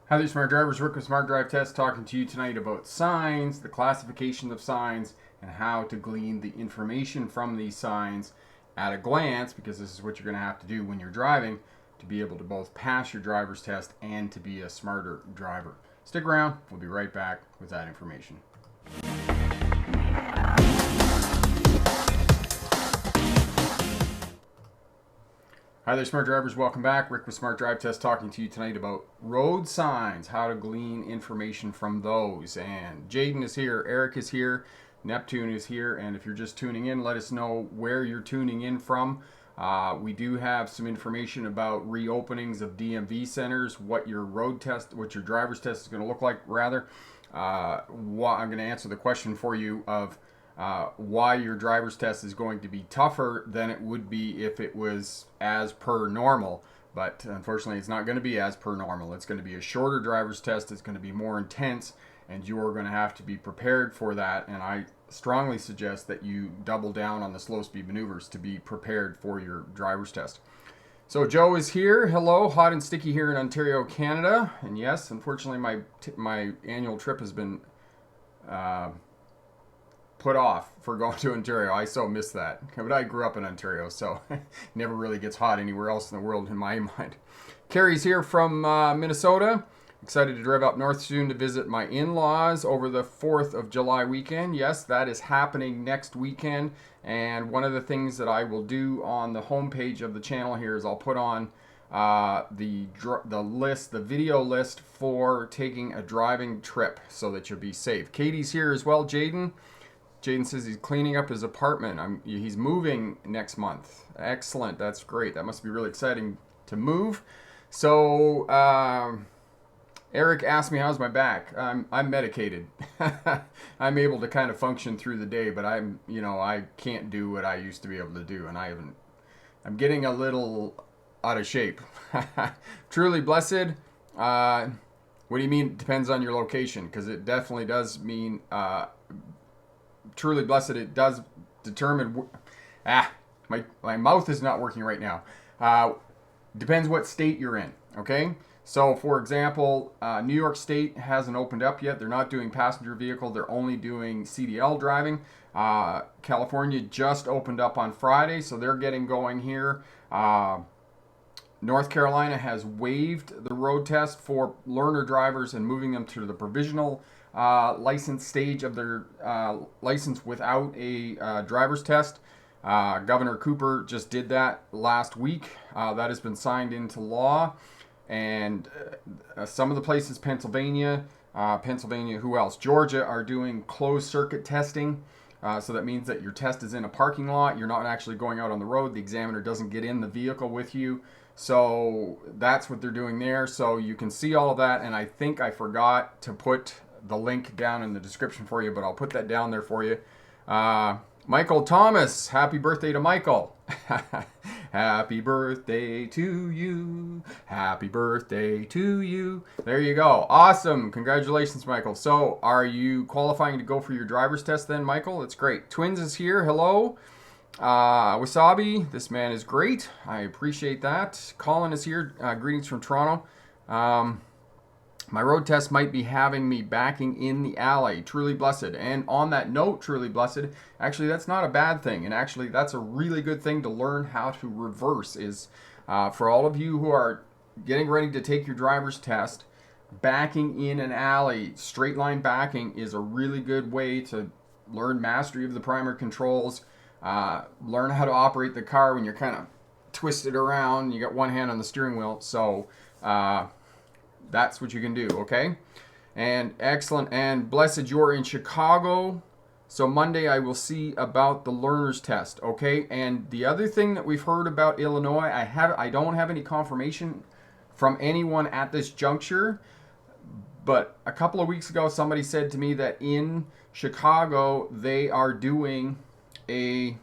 Hi there, Smart Drivers. Rick with Smart Drive Test talking to you tonight about signs, the classification of signs, and how to glean the information from these signs at a glance, because this is what you're going to have to do when you're driving to be able to both pass your driver's test and to be a smarter driver. Stick around. We'll be right back with that information. Hi there, Smart Drivers. Welcome back. Rick with Smart Drive Test talking to you tonight about road signs, how to glean information from those. And Jaden is here, Eric is here, Neptune is here, and if you're just tuning in, let us know where you're tuning in from. We do have some information about reopenings of DMV centers, what your driver's test is going to look like, rather. I'm going to answer the question for you of why your driver's test is going to be tougher than it would be if it was as per normal. But unfortunately, it's not going to be as per normal. It's going to be a shorter driver's test. It's going to be more intense, and you are going to have to be prepared for that. And I strongly suggest that you double down on the slow speed maneuvers to be prepared for your driver's test. So Joe is here. Hello, hot and sticky here in Ontario, Canada. And yes, unfortunately, my annual trip has been put off for going to Ontario. I so miss that. But I grew up in Ontario, so it never really gets hot anywhere else in the world in my mind. Carrie's here from Minnesota. Excited to drive up north soon to visit my in-laws over the 4th of July weekend. Yes, that is happening next weekend. And one of the things that I will do on the homepage of the channel here is I'll put on the video list for taking a driving trip so that you'll be safe. Katie's here as well. Jaden says he's cleaning up his apartment. He's moving next month. Excellent. That's great. That must be really exciting to move. So Eric asked me, how's my back? I'm medicated. I'm able to kind of function through the day, but I can't do what I used to be able to do, and I'm getting a little out of shape. Truly blessed. What do you mean? It depends on your location, because it definitely does mean truly blessed. It does determine my mouth is not working right now. Depends what state you're in. Okay, so for example, New York State hasn't opened up yet. They're not doing passenger vehicle. They're only doing CDL driving. California just opened up on Friday, so they're getting going here. North Carolina has waived the road test for learner drivers and moving them to the provisional license stage of their license without a driver's test. Governor Cooper just did that last week. That has been signed into law. And some of the places, Pennsylvania, who else? Georgia are doing closed circuit testing. So that means that your test is in a parking lot. You're not actually going out on the road. The examiner doesn't get in the vehicle with you. So that's what they're doing there. So you can see all of that. And I think I forgot to put the link down in the description for you, but I'll put that down there for you. Michael Thomas, happy birthday to Michael. Happy birthday to you. Happy birthday to you. There you go. Awesome. Congratulations, Michael. So are you qualifying to go for your driver's test then, Michael? That's great. Twins is here. Hello. Wasabi, this man is great. I appreciate that. Colin is here. Greetings from Toronto. My road test might be having me backing in the alley. Truly blessed. And on that note, truly blessed, actually that's not a bad thing. And actually that's a really good thing to learn how to reverse is for all of you who are getting ready to take your driver's test, backing in an alley, straight line backing is a really good way to learn mastery of the primary controls, learn how to operate the car when you're kind of twisted around. You got one hand on the steering wheel. So, that's what you can do, okay? And excellent. And blessed, you're in Chicago. So Monday I will see about the learner's test, okay? And the other thing that we've heard about Illinois, I don't have any confirmation from anyone at this juncture, but a couple of weeks ago somebody said to me that in Chicago they're doing a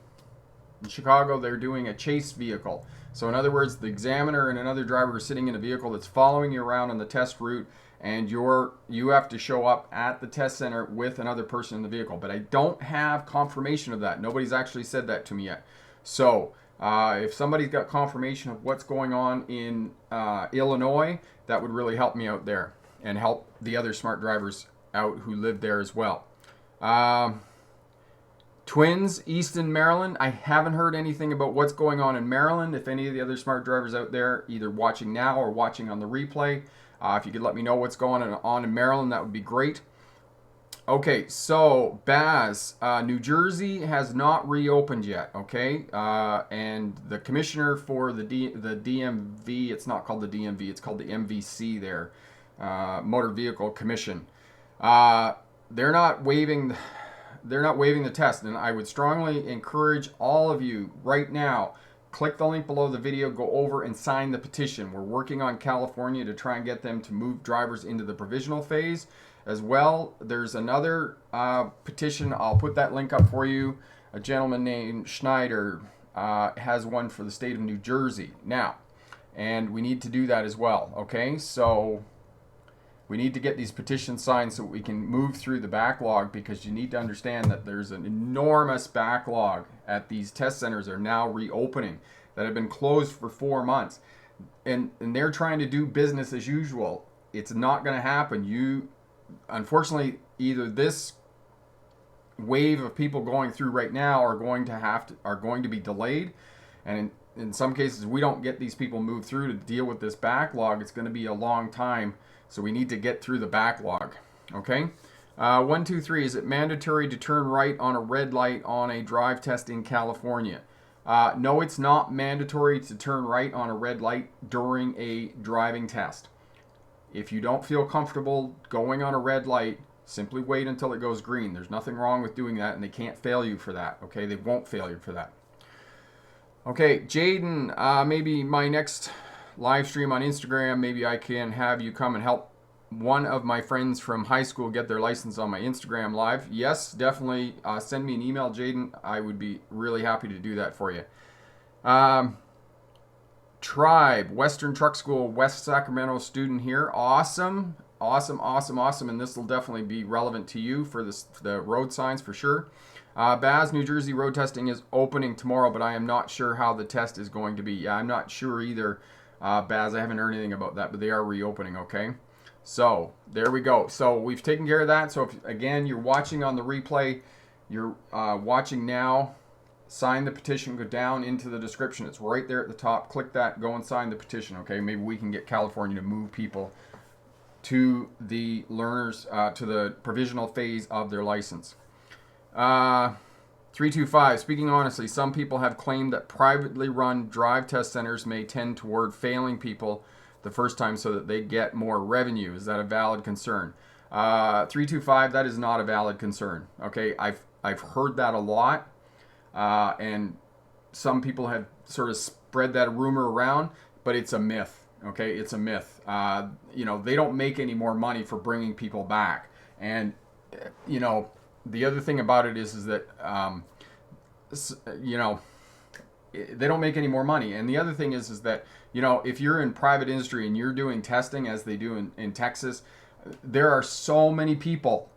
chase vehicle. So in other words, the examiner and another driver are sitting in a vehicle that's following you around on the test route, and you have to show up at the test center with another person in the vehicle. But I don't have confirmation of that. Nobody's actually said that to me yet. So if somebody's got confirmation of what's going on in Illinois, that would really help me out there. and help the other smart drivers out who live there as well. Twins, Easton, Maryland. I haven't heard anything about what's going on in Maryland. If any of the other smart drivers out there, either watching now or watching on the replay, if you could let me know what's going on in Maryland, that would be great. Okay, so Baz, New Jersey has not reopened yet. Okay, and the commissioner for the DMV, it's not called the DMV, it's called the MVC there, Motor Vehicle Commission. They're not waiving the test, and I would strongly encourage all of you right now, click the link below the video, go over and sign the petition. We're working on California to try and get them to move drivers into the provisional phase as well. There's another petition, I'll put that link up for you. A gentleman named Schneider has one for the state of New Jersey now, and we need to do that as well. Okay, so we need to get these petitions signed so we can move through the backlog, because you need to understand that there's an enormous backlog at these test centers that are now reopening that have been closed for 4 months. And they're trying to do business as usual. It's not going to happen. Unfortunately, either this wave of people going through right now are going to be delayed, and in some cases we don't get these people moved through to deal with this backlog. It's going to be a long time. So we need to get through the backlog. Okay. 1, 2, 3. Is it mandatory to turn right on a red light on a drive test in California? No, it's not mandatory to turn right on a red light during a driving test. If you don't feel comfortable going on a red light, simply wait until it goes green. There's nothing wrong with doing that, and they can't fail you for that. Okay, they won't fail you for that. Okay, Jaden, maybe my next live stream on Instagram, maybe I can have you come and help one of my friends from high school get their license on my Instagram live. Yes, definitely send me an email, Jaden. I would be really happy to do that for you. Tribe, Western Truck School, West Sacramento student here. Awesome. And this will definitely be relevant to you for the road signs for sure. Baz, New Jersey road testing is opening tomorrow, but I am not sure how the test is going to be. Yeah, I'm not sure either. Baz, I haven't heard anything about that, but they are reopening. Okay, so there we go. So we've taken care of that. So if, again, you're watching on the replay, you're watching now, sign the petition, go down into the description. It's right there at the top. Click that, go and sign the petition. Okay, maybe we can get California to move people to the learners, to the provisional phase of their license. 325, speaking honestly, some people have claimed that privately run drive test centers may tend toward failing people the first time so that they get more revenue. Is that a valid concern? 325, that is not a valid concern. Okay, I've heard that a lot, and some people have sort of spread that rumor around, but it's a myth. Okay, it's a myth. They don't make any more money for bringing people back, and the other thing about it is that they don't make any more money. And the other thing is that if you're in private industry and you're doing testing as they do in Texas, there are so many people,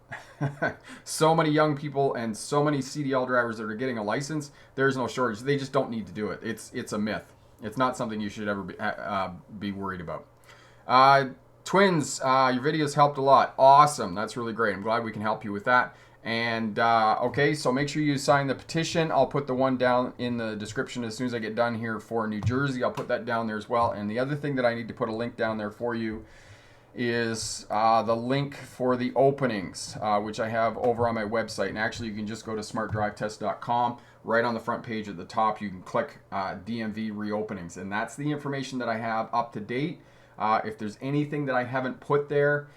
so many young people, and so many CDL drivers that are getting a license. There's no shortage. They just don't need to do it. It's a myth. It's not something you should ever be worried about. Twins, your videos helped a lot. Awesome. That's really great. I'm glad we can help you with that. And okay, so make sure you sign the petition. I'll put the one down in the description as soon as I get done here for New Jersey. I'll put that down there as well. And the other thing that I need to put a link down there for you is the link for the openings, which I have over on my website. And actually, you can just go to smartdrivetest.com. Right on the front page at the top, you can click DMV reopenings. And that's the information that I have up to date. If there's anything that I haven't put there,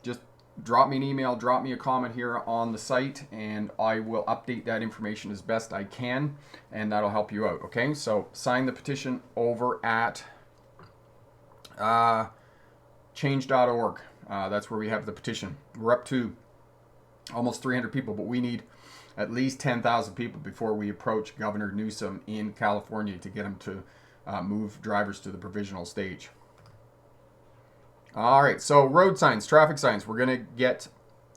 just drop me an email, drop me a comment here on the site, and I will update that information as best I can, and that'll help you out. Okay, so sign the petition over at change.org. That's where we have the petition. We're up to almost 300 people, but we need at least 10,000 people before we approach Governor Newsom in California to get him to move drivers to the provisional stage. All right, so road signs, traffic signs, we're going to get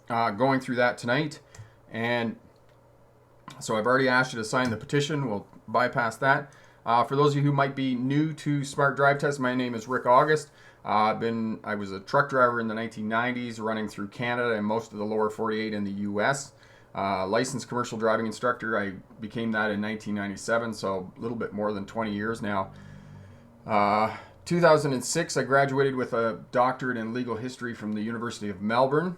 going through that tonight. And so I've already asked you to sign the petition. We'll bypass that. For those of you who might be new to Smart Drive Test, my name is Rick August. I was a truck driver in the 1990s, running through Canada and most of the lower 48 in the U.S. Licensed commercial driving instructor. I became that in 1997, so a little bit more than 20 years now. 2006, I graduated with a doctorate in legal history from the University of Melbourne.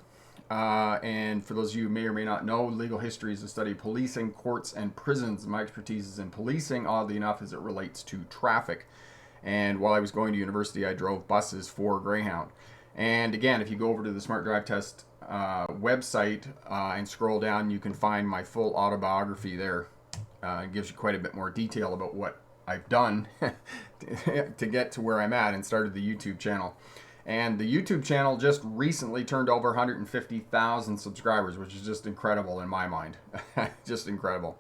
And for those of you who may or may not know, legal history is the study of policing, courts, and prisons. My expertise is in policing, oddly enough, as it relates to traffic. And while I was going to university, I drove buses for Greyhound. And again, if you go over to the Smart Drive Test website and scroll down, you can find my full autobiography there. It gives you quite a bit more detail about what I've done to get to where I'm at, and started the YouTube channel. And the YouTube channel just recently turned over 150,000 subscribers, which is just incredible in my mind. Just incredible.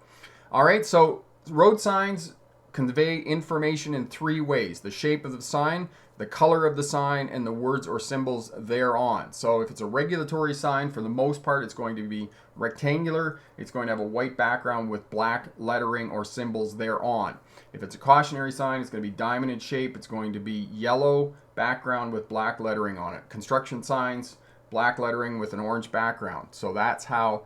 All right, so road signs convey information in three ways: the shape of the sign, the color of the sign, and the words or symbols thereon. So if it's a regulatory sign, for the most part, it's going to be rectangular. It's going to have a white background with black lettering or symbols thereon. If it's a cautionary sign, it's going to be diamond in shape. It's going to be yellow background with black lettering on it. Construction signs, black lettering with an orange background. So that's how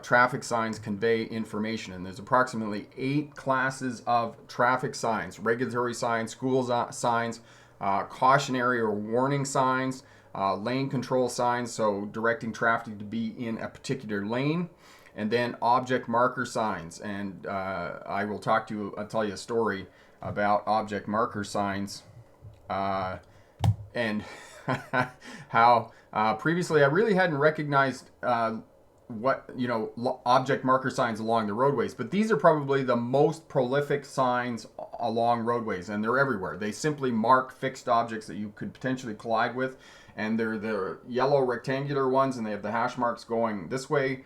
traffic signs convey information. And there's approximately 8 classes of traffic signs: regulatory signs, school signs, cautionary or warning signs, lane control signs, so directing traffic to be in a particular lane, and then object marker signs. And I'll tell you a story about object marker signs, and how previously I really hadn't recognized object marker signs along the roadways, but these are probably the most prolific signs along roadways, and they're everywhere. They simply mark fixed objects that you could potentially collide with, and they're the yellow rectangular ones, and they have the hash marks going this way,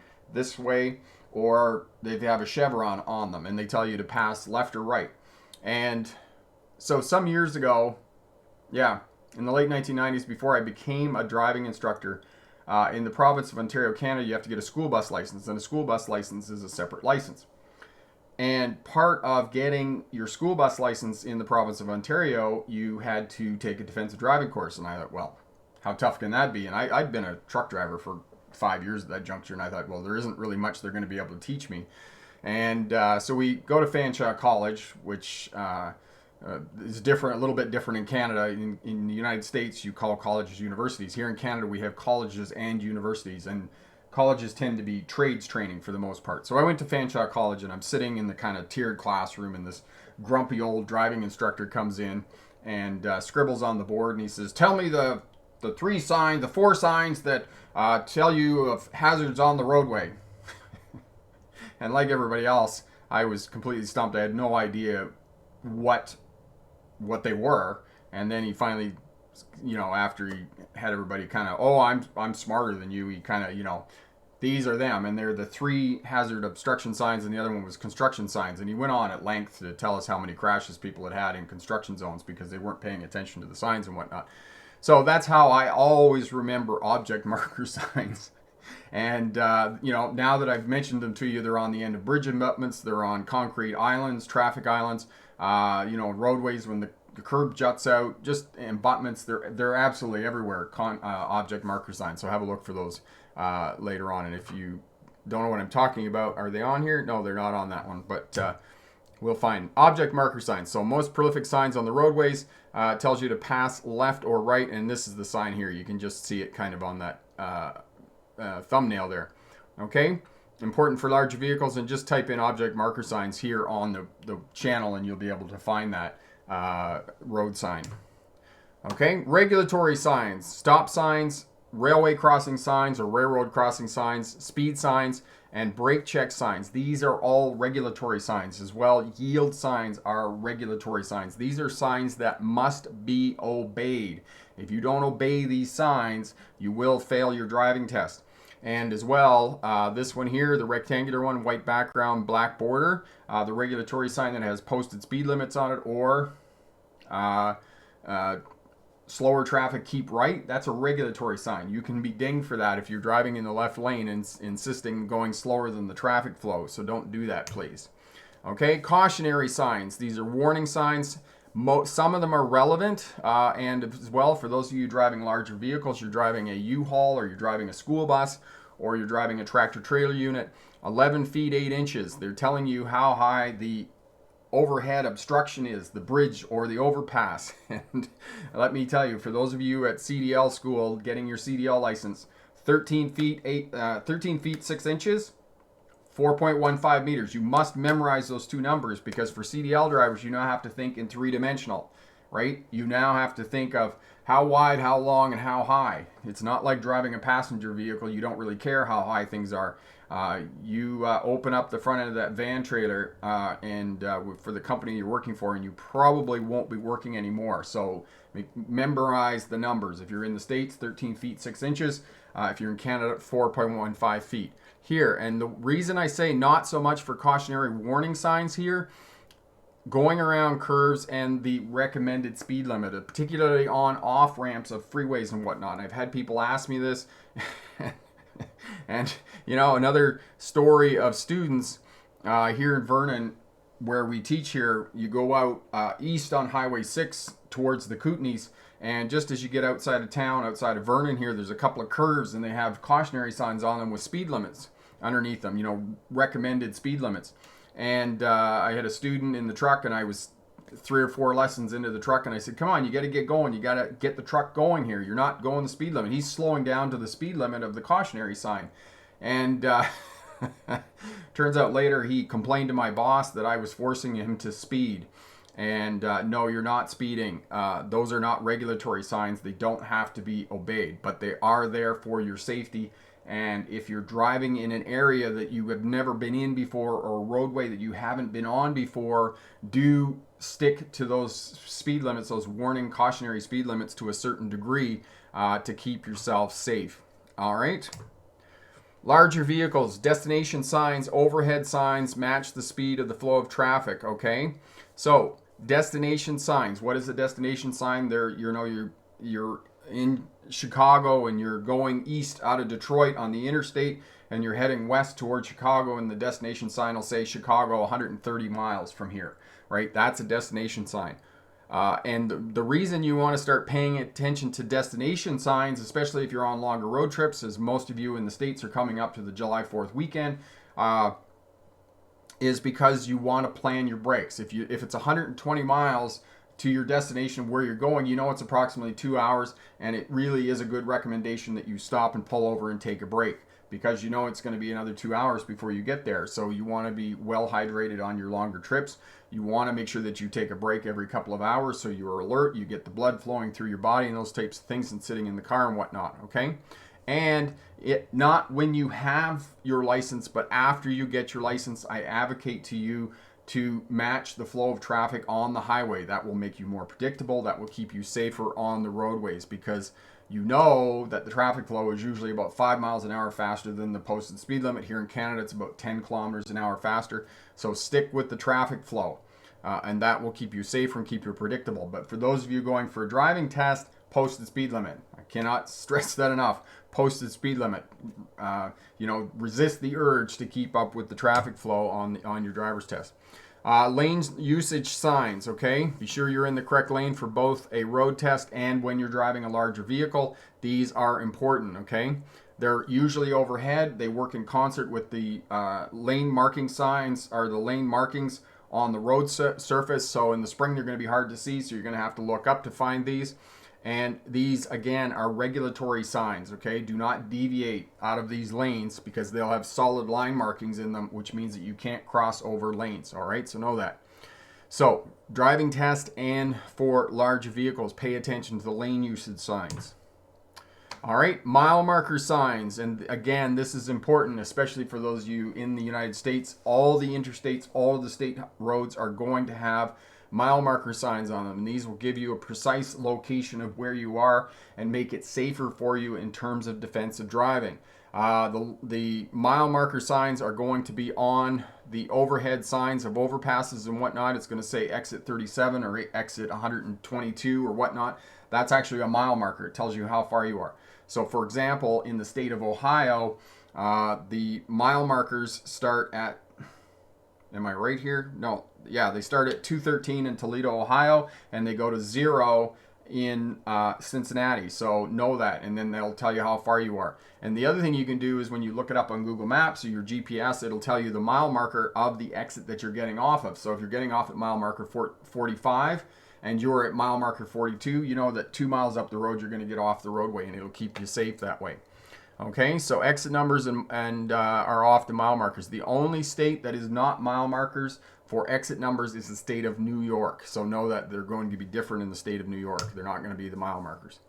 or they have a chevron on them, and they tell you to pass left or right. And so some years ago, in the late 1990s, before I became a driving instructor, in the province of Ontario, Canada, you have to get a school bus license, and a school bus license is a separate license. And part of getting your school bus license in the province of Ontario, you had to take a defensive driving course. And I thought, well, how tough can that be? And I'd been a truck driver for 5 years at that juncture, and I thought, well, there isn't really much they're going to be able to teach me. And so we go to Fanshawe College, which is different, a little bit different in Canada. In the United States, you call colleges universities. Here in Canada, we have colleges and universities, and colleges tend to be trades training for the most part. So I went to Fanshawe College, and I'm sitting in the kind of tiered classroom, and this grumpy old driving instructor comes in and scribbles on the board, and he says, "Tell me the 4 signs that tell you of hazards on the roadway." And like everybody else, I was completely stumped. I had no idea what they were. And then he finally, after he had everybody kind of, "Oh, I'm smarter than you," he kind of, "These are them, and they're the 3 hazard obstruction signs, and the other one was construction signs." And he went on at length to tell us how many crashes people had in construction zones because they weren't paying attention to the signs and whatnot. So that's how I always remember object marker signs. And, now that I've mentioned them to you, they're on the end of bridge abutments, they're on concrete islands, traffic islands, roadways when the curb juts out, just abutments. They're absolutely everywhere, object marker signs. So have a look for those later on. And if you don't know what I'm talking about, are they on here? No, they're not on that one, but we'll find object marker signs. So most prolific signs on the roadways tells you to pass left or right, and this is the sign here. You can just see it kind of on that thumbnail there. Okay, important for large vehicles, and just type in object marker signs here on the channel, and you'll be able to find that road sign. Okay, regulatory signs: stop signs, railway crossing signs or railroad crossing signs, speed signs, and brake check signs. These are all regulatory signs as well. Yield signs are regulatory signs. These are signs that must be obeyed. If you don't obey these signs, you will fail your driving test. And as well, this one here, the rectangular one, white background, black border, the regulatory sign that has posted speed limits on it, or slower traffic, keep right, that's a regulatory sign. You can be dinged for that if you're driving in the left lane and insisting going slower than the traffic flow. So don't do that, please. Okay, cautionary signs. These are warning signs. Some of them are relevant, and as well, for those of you driving larger vehicles, you're driving a U-Haul, or you're driving a school bus, or you're driving a tractor trailer unit, 11 feet 8 inches. They're telling you how high the overhead obstruction is, the bridge or the overpass. And let me tell you, for those of you at CDL school getting your CDL license, 13 feet 6 inches, 4.15 meters. You must memorize those two numbers, because for CDL drivers, you now have to think in three-dimensional, right? You now have to think of how wide, how long, and how high. It's not like driving a passenger vehicle. You don't really care how high things are. You open up the front end of that van trailer and for the company you're working for, and you probably won't be working anymore. So memorize the numbers. If you're in the States, 13 feet 6 inches. If you're in Canada, 4.15 feet. Here, and the reason I say not so much for cautionary warning signs here, going around curves and the recommended speed limit, particularly on off ramps of freeways and whatnot. I've had people ask me this. And, you know, another story of students here in Vernon, where we teach here, you go out east on Highway 6 towards the Kootenays, and just as you get outside of town, outside of Vernon here, there's a couple of curves, and they have cautionary signs on them with speed limits underneath them, you know, recommended speed limits. And I had a student in the truck, and I was 3 or 4 lessons into the truck, and I said, come on, you got to get going. You got to get the truck going here. You're not going the speed limit. He's slowing down to the speed limit of the cautionary sign. And turns out later he complained to my boss that I was forcing him to speed. And no, you're not speeding. Those are not regulatory signs. They don't have to be obeyed, but they are there for your safety. And if you're driving in an area that you have never been in before, or a roadway that you haven't been on before, do stick to those speed limits, those warning cautionary speed limits, to a certain degree to keep yourself safe. All right. Larger vehicles, destination signs, overhead signs match the speed of the flow of traffic. Okay. So destination signs. What is a destination sign? There, you know, you're in Chicago and you're going east out of Detroit on the interstate, and you're heading west towards Chicago, and the destination sign will say Chicago 130 miles from here, right? That's a destination sign. And the reason you want to start paying attention to destination signs, especially if you're on longer road trips, as most of you in the States are coming up to the July 4th weekend, is because you want to plan your brakes. If it's 120 miles to your destination where you're going, you know it's approximately 2 hours, and it really is a good recommendation that you stop and pull over and take a break, because you know it's going to be another 2 hours before you get there. So you want to be well hydrated on your longer trips. You want to make sure that you take a break every couple of hours, so you are alert, you get the blood flowing through your body and those types of things, and sitting in the car and whatnot, okay? And it not when you have your license, but after you get your license, I advocate to you to match the flow of traffic on the highway. That will make you more predictable. That will keep you safer on the roadways, because you know that the traffic flow is usually about 5 miles an hour faster than the posted speed limit. Here in Canada, it's about 10 kilometers an hour faster. So stick with the traffic flow, and that will keep you safer and keep you predictable. But for those of you going for a driving test, posted speed limit. I cannot stress that enough. Posted speed limit. You know, resist the urge to keep up with the traffic flow on your driver's test. Lane usage signs, okay? Be sure you're in the correct lane for both a road test and when you're driving a larger vehicle. These are important, okay? They're usually overhead. They work in concert with the lane marking signs, or the lane markings on the road surface. So in the spring, they're going to be hard to see, so you're going to have to look up to find these. And these, again, are regulatory signs, okay? Do not deviate out of these lanes, because they'll have solid line markings in them, which means that you can't cross over lanes, all right? So know that. So, driving test and for large vehicles, pay attention to the lane usage signs. All right, mile marker signs. And again, this is important, especially for those of you in the United States. All the interstates, all of the state roads are going to have mile marker signs on them, and these will give you a precise location of where you are and make it safer for you in terms of defensive driving. The mile marker signs are going to be on the overhead signs of overpasses and whatnot. It's going to say exit 37 or exit 122 or whatnot. That's actually a mile marker. It tells you how far you are. So for example, in the state of Ohio, the mile markers start at Am I right here? No. Yeah, they start at 213 in Toledo, Ohio, and they go to 0 in Cincinnati. So know that, and then they'll tell you how far you are. And the other thing you can do is when you look it up on Google Maps or your GPS, it'll tell you the mile marker of the exit that you're getting off of. So if you're getting off at mile marker 45 and you're at mile marker 42, you know that 2 miles up the road you're going to get off the roadway, and it'll keep you safe that way. Okay, so exit numbers and are off the mile markers. The only state that is not mile markers for exit numbers is the state of New York. So know that they're going to be different in the state of New York. They're not going to be the mile markers.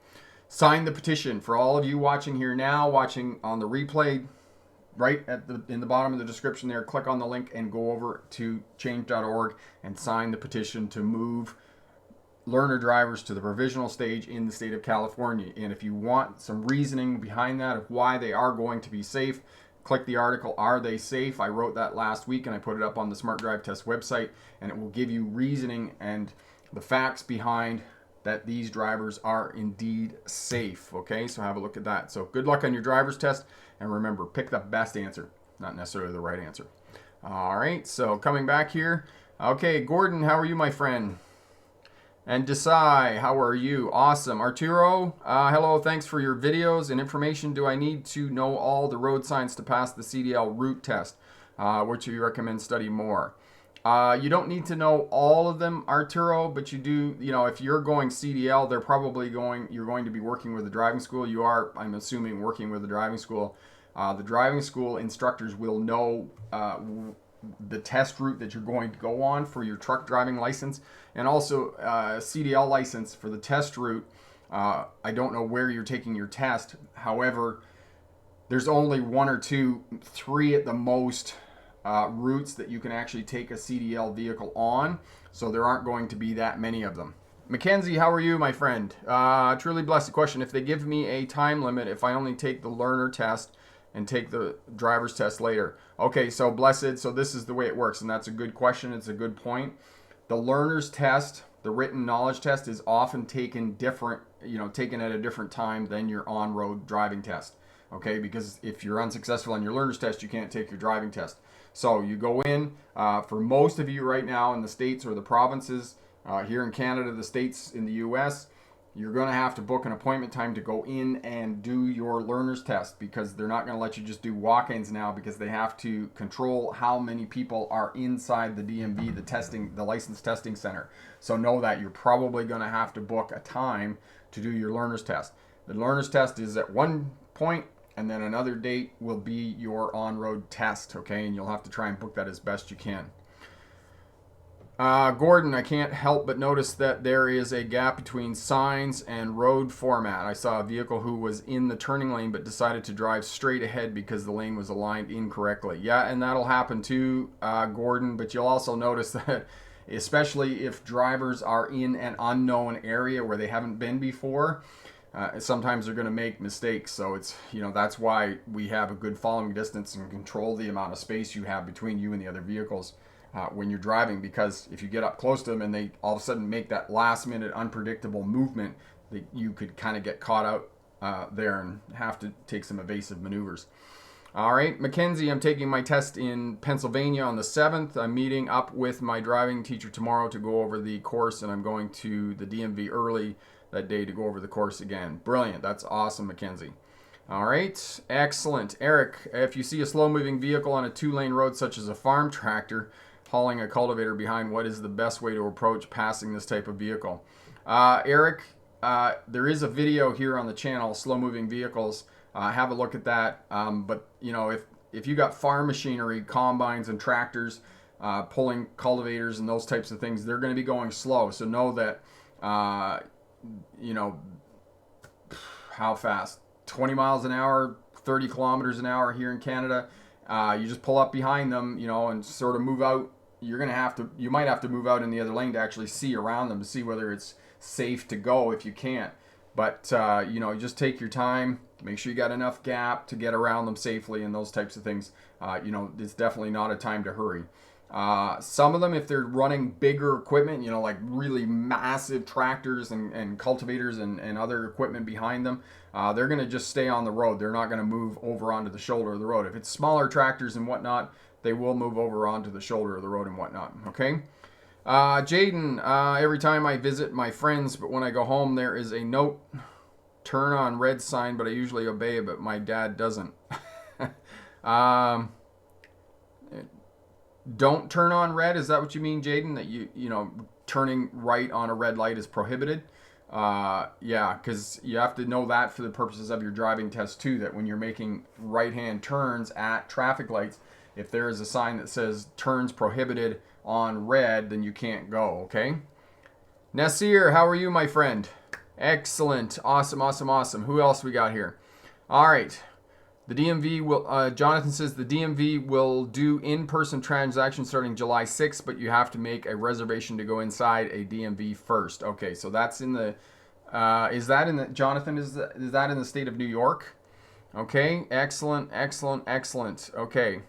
Sign the petition. For all of you watching here now, watching on the replay, right in the bottom of the description there, click on the link and go over to change.org and sign the petition to move learner drivers to the provisional stage in the state of California. And if you want some reasoning behind that of why they are going to be safe, click the article, Are They Safe? I wrote that last week and I put it up on the Smart Drive Test website, and it will give you reasoning and the facts behind that these drivers are indeed safe. Okay, so have a look at that. So good luck on your driver's test, and remember, pick the best answer, not necessarily the right answer. All right, so coming back here. Okay, Gordon, how are you, my friend? And Desai, how are you? Awesome. Arturo, hello, thanks for your videos and information. Do I need to know all the road signs to pass the CDL route test? Which do you recommend study more? You don't need to know all of them, Arturo, but you do, if you're going CDL, you're going to be working with the driving school. You are, I'm assuming, working with the driving school. The driving school instructors will know the test route that you're going to go on for your truck driving license, and also CDL license for the test route. I don't know where you're taking your test. However, there's only 1 or 2, 3 at the most routes that you can actually take a CDL vehicle on. So there aren't going to be that many of them. Mackenzie, how are you, my friend? Truly blessed question. If they give me a time limit, if I only take the learner test and take the driver's test later. Okay, so blessed, so this is the way it works, and that's a good question. It's a good point. The learner's test, the written knowledge test, is often taken taken at a different time than your on-road driving test. Okay, because if you're unsuccessful on your learner's test, you can't take your driving test. So you go in, for most of you right now in the states or the provinces, here in Canada, the states in the US, you're going to have to book an appointment time to go in and do your learner's test, because they're not going to let you just do walk-ins now, because they have to control how many people are inside the DMV, the license testing center. So know that you're probably going to have to book a time to do your learner's test. The learner's test is at one point, and then another date will be your on-road test, okay? And you'll have to try and book that as best you can. Gordon, I can't help but notice that there is a gap between signs and road format. I saw a vehicle who was in the turning lane but decided to drive straight ahead because the lane was aligned incorrectly. Yeah, and that'll happen too, Gordon, but you'll also notice that especially if drivers are in an unknown area where they haven't been before, sometimes they're going to make mistakes. So it's, that's why we have a good following distance and control the amount of space you have between you and the other vehicles when you're driving, because if you get up close to them and they all of a sudden make that last minute unpredictable movement, you could kind of get caught out there and have to take some evasive maneuvers. All right, Mackenzie, I'm taking my test in Pennsylvania on the 7th. I'm meeting up with my driving teacher tomorrow to go over the course, and I'm going to the DMV early that day to go over the course again. Brilliant. That's awesome, Mackenzie. All right, excellent. Eric, if you see a slow-moving vehicle on a 2-lane road, such as a farm tractor, hauling a cultivator behind, what is the best way to approach passing this type of vehicle? Eric, there is a video here on the channel, Slow Moving Vehicles. Have a look at that. But if you got farm machinery, combines and tractors, pulling cultivators and those types of things, they're going to be going slow. So know that, how fast? 20 miles an hour, 30 kilometers an hour here in Canada. You just pull up behind them, and sort of move out. You might have to move out in the other lane to actually see around them to see whether it's safe to go if you can't. But, just take your time, make sure you got enough gap to get around them safely and those types of things. It's definitely not a time to hurry. Some of them, if they're running bigger equipment, like really massive tractors and cultivators and other equipment behind them, they're going to just stay on the road. They're not going to move over onto the shoulder of the road. If it's smaller tractors and whatnot, they will move over onto the shoulder of the road and whatnot. Okay. Jaden, every time I visit my friends, but when I go home, there is a note, turn on red sign, but I usually obey it, but my dad doesn't. Don't turn on red. Is that what you mean, Jaden? That you know, turning right on a red light is prohibited? Yeah, because you have to know that for the purposes of your driving test too, that when you're making right-hand turns at traffic lights, if there is a sign that says turns prohibited on red, then you can't go, okay? Nasir, how are you, my friend? Excellent. Awesome, awesome, awesome. Who else we got here? All right. The DMV will, Jonathan says the DMV will do in-person transactions starting July 6th, but you have to make a reservation to go inside a DMV first. Okay, so that's in the, is that in the, Jonathan, is that in the state of New York? Okay, excellent, excellent, excellent. Okay.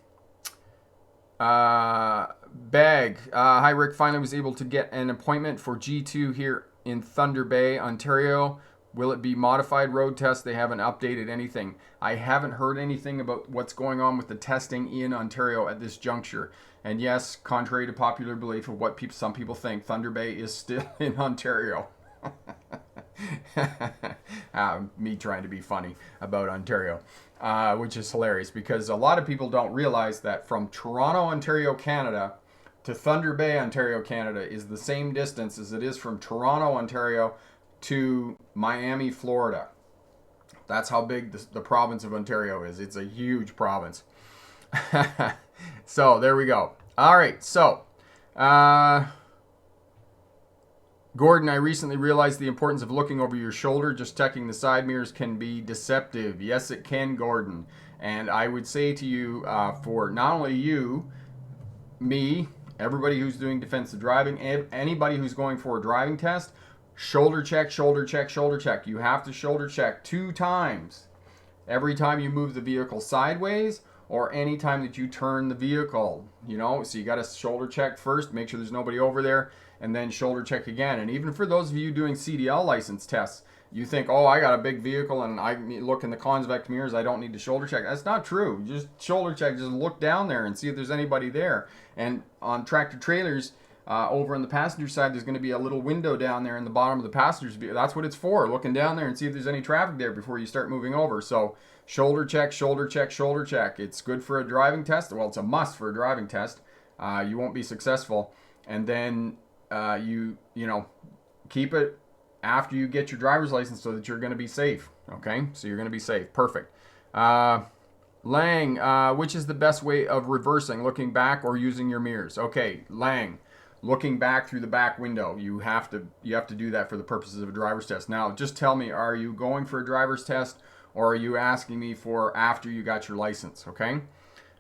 Bag. Hi, Rick. Finally was able to get an appointment for G2 here in Thunder Bay, Ontario. Will it be modified road test? They haven't updated anything. I haven't heard anything about what's going on with the testing in Ontario at this juncture. And yes, contrary to popular belief of what some people think, Thunder Bay is still in Ontario. Me trying to be funny about Ontario, which is hilarious because a lot of people don't realize that from Toronto, Ontario, Canada to Thunder Bay, Ontario, Canada is the same distance as it is from Toronto, Ontario to Miami, Florida. That's how big the province of Ontario is. It's a huge province. So there we go. All right. So, Gordon, I recently realized the importance of looking over your shoulder. Just checking the side mirrors can be deceptive. Yes, it can, Gordon. And I would say to you, for not only you, me, everybody who's doing defensive driving, anybody who's going for a driving test, shoulder check, shoulder check, shoulder check. You have to shoulder check 2 times every time you move the vehicle sideways or any time that you turn the vehicle, you know. So you got to shoulder check first, make sure there's nobody over there, and then shoulder check again. And even for those of you doing CDL license tests, you think, oh, I got a big vehicle and I look in the convex mirrors, I don't need to shoulder check. That's not true. Just shoulder check, just look down there and see if there's anybody there. And on tractor trailers, over on the passenger side, there's going to be a little window down there in the bottom of the passenger's vehicle. That's what it's for, looking down there and see if there's any traffic there before you start moving over. So shoulder check, shoulder check, shoulder check. It's good for a driving test. Well, it's a must for a driving test. You won't be successful. And then you know, keep it after you get your driver's license so that you're going to be safe. Okay, so you're going to be safe. Perfect. Lang, which is the best way of reversing, looking back or using your mirrors? Okay, Lang. Looking back through the back window, you have to do that for the purposes of a driver's test. Now, just tell me, are you going for a driver's test or are you asking me for after you got your license, okay?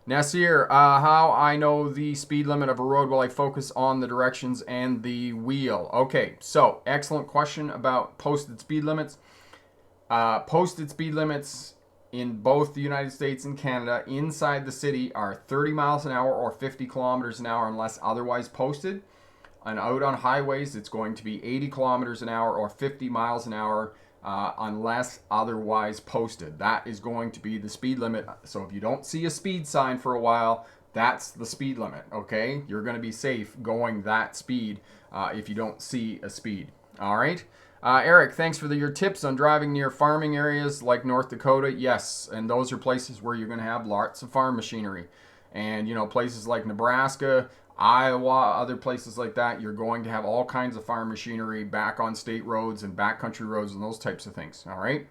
Nasir, how I know the speed limit of a road while I focus on the directions and the wheel. Okay, so excellent question about posted speed limits. Posted speed limits in both the United States and Canada inside the city are 30 miles an hour or 50 kilometers an hour unless otherwise posted. And out on highways, it's going to be 80 kilometers an hour or 50 miles an hour unless otherwise posted. That is going to be the speed limit. So if you don't see a speed sign for a while, that's the speed limit, okay? You're going to be safe going that speed if you don't see a speed, all right? Eric, thanks for your tips on driving near farming areas like North Dakota. Yes, and those are places where you're going to have lots of farm machinery. And, you know, places like Nebraska, Iowa, other places like that, you're going to have all kinds of farm machinery back on state roads and backcountry roads and those types of things, all right?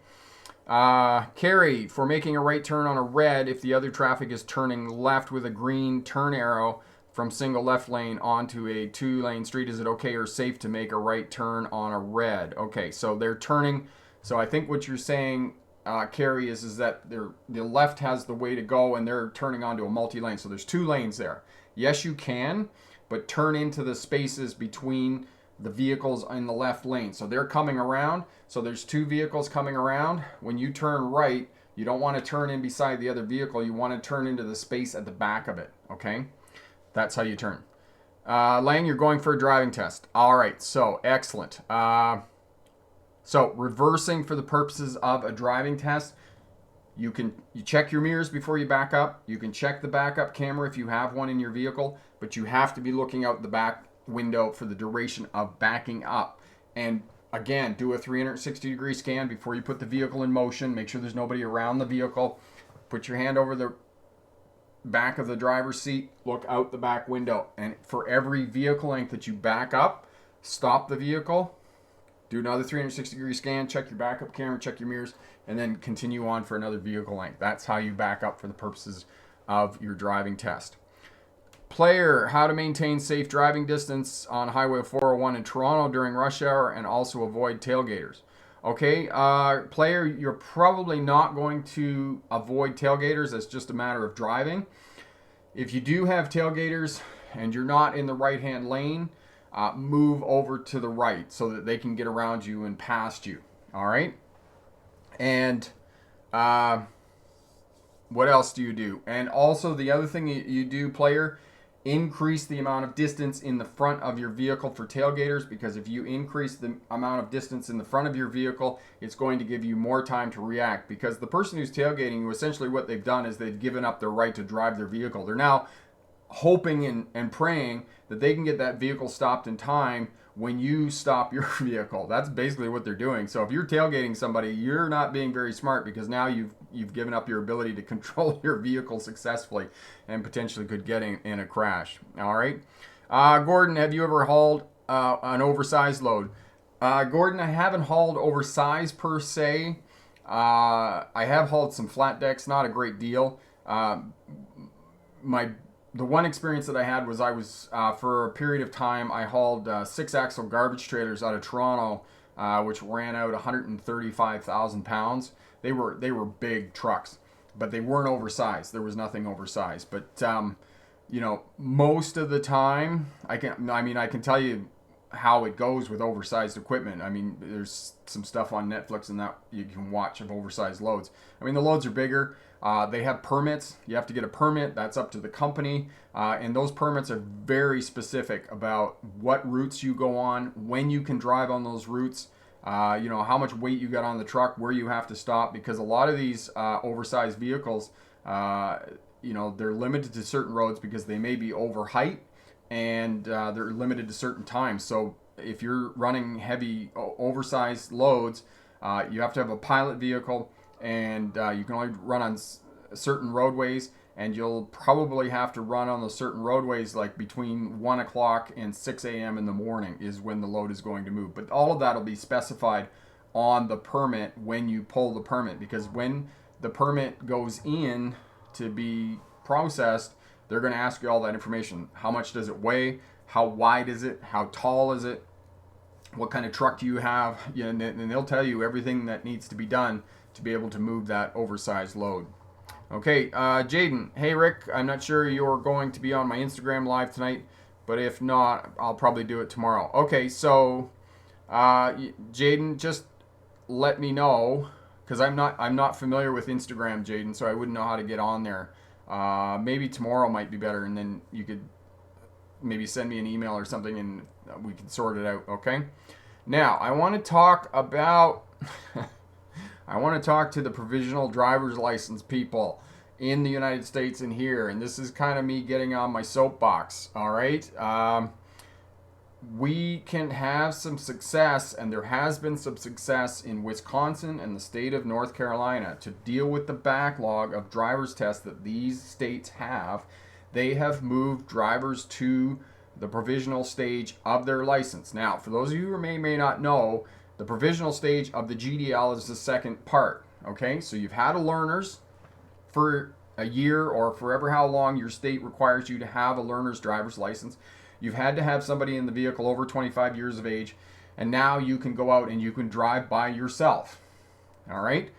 Carrie, for making a right turn on a red, if the other traffic is turning left with a green turn arrow from single left lane onto a 2-lane street, is it okay or safe to make a right turn on a red? Okay, so they're turning. So I think what you're saying, Carrie, is that the left has the way to go and they're turning onto a multi-lane. So there's 2 lanes there. Yes, you can, but turn into the spaces between the vehicles in the left lane. So they're coming around. So there's 2 vehicles coming around. When you turn right, you don't want to turn in beside the other vehicle. You want to turn into the space at the back of it, okay? That's how you turn. Lang, you're going for a driving test. All right, so excellent. So reversing for the purposes of a driving test, You check your mirrors before you back up. You can check the backup camera if you have one in your vehicle, but you have to be looking out the back window for the duration of backing up. And again, do a 360-degree scan before you put the vehicle in motion. Make sure there's nobody around the vehicle. Put your hand over the back of the driver's seat, look out the back window, and for every vehicle length that you back up, stop the vehicle, do another 360-degree scan, check your backup camera, check your mirrors, and then continue on for another vehicle length. That's how you back up for the purposes of your driving test. Player, how to maintain safe driving distance on Highway 401 in Toronto during rush hour and also avoid tailgaters. Okay, player, you're probably not going to avoid tailgaters. That's just a matter of driving. If you do have tailgaters and you're not in the right-hand lane, move over to the right so that they can get around you and past you. All right? And what else do you do? And also the other thing you do, player, increase the amount of distance in the front of your vehicle for tailgaters, because if you increase the amount of distance in the front of your vehicle, it's going to give you more time to react, because the person who's tailgating you, essentially what they've done is they've given up their right to drive their vehicle. They're now hoping and praying that they can get that vehicle stopped in time when you stop your vehicle. That's basically what they're doing. So if you're tailgating somebody, you're not being very smart, because now you've given up your ability to control your vehicle successfully and potentially could get in a crash. All right. Gordon, have you ever hauled an oversized load? Gordon, I haven't hauled oversized per se. I have hauled some flat decks, not a great deal. The one experience that I had was for a period of time, I hauled 6-axle garbage trailers out of Toronto, which ran out 135,000 pounds. They were big trucks, but they weren't oversized. There was nothing oversized. But most of the time, I can tell you how it goes with oversized equipment. I mean, there's some stuff on Netflix and that you can watch of oversized loads. I mean, the loads are bigger. They have permits. You have to get a permit. That's up to the company. And those permits are very specific about what routes you go on, when you can drive on those routes, how much weight you got on the truck, where you have to stop, because a lot of these oversized vehicles, they're limited to certain roads because they may be over height, and they're limited to certain times. So if you're running heavy oversized loads, you have to have a pilot vehicle, and you can only run on certain roadways, and you'll probably have to run on those certain roadways like between 1 o'clock and 6 a.m. in the morning is when the load is going to move. But all of that will be specified on the permit when you pull the permit, because when the permit goes in to be processed, they're going to ask you all that information. How much does it weigh? How wide is it? How tall is it? What kind of truck do you have? And they'll tell you everything that needs to be done to be able to move that oversized load. Okay, Jaden. Hey, Rick. I'm not sure you're going to be on my Instagram live tonight, but if not, I'll probably do it tomorrow. Okay, so Jaden, just let me know, because I'm not familiar with Instagram, Jaden, so I wouldn't know how to get on there. Maybe tomorrow might be better, and then you could maybe send me an email or something, and we can sort it out. Okay. Now I want to talk about. I want to talk to the provisional driver's license people in the United States and here, and this is kind of me getting on my soapbox. All right. We can have some success, and there has been some success in Wisconsin and the state of North Carolina to deal with the backlog of driver's tests that these states have. They have moved drivers to the provisional stage of their license. Now, for those of you who may not know, the provisional stage of the GDL is the second part. Okay, so you've had a learner's for a year or forever how long your state requires you to have a learner's driver's license. You've had to have somebody in the vehicle over 25 years of age, and now you can go out and you can drive by yourself. All right?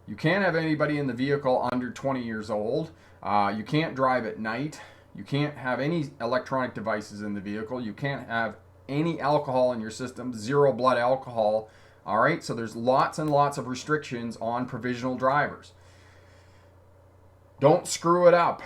You can't have anybody in the vehicle under 20 years old. You can't drive at night. You can't have any electronic devices in the vehicle. You can't have any alcohol in your system, 0 blood alcohol. All right? So there's lots and lots of restrictions on provisional drivers. Don't screw it up.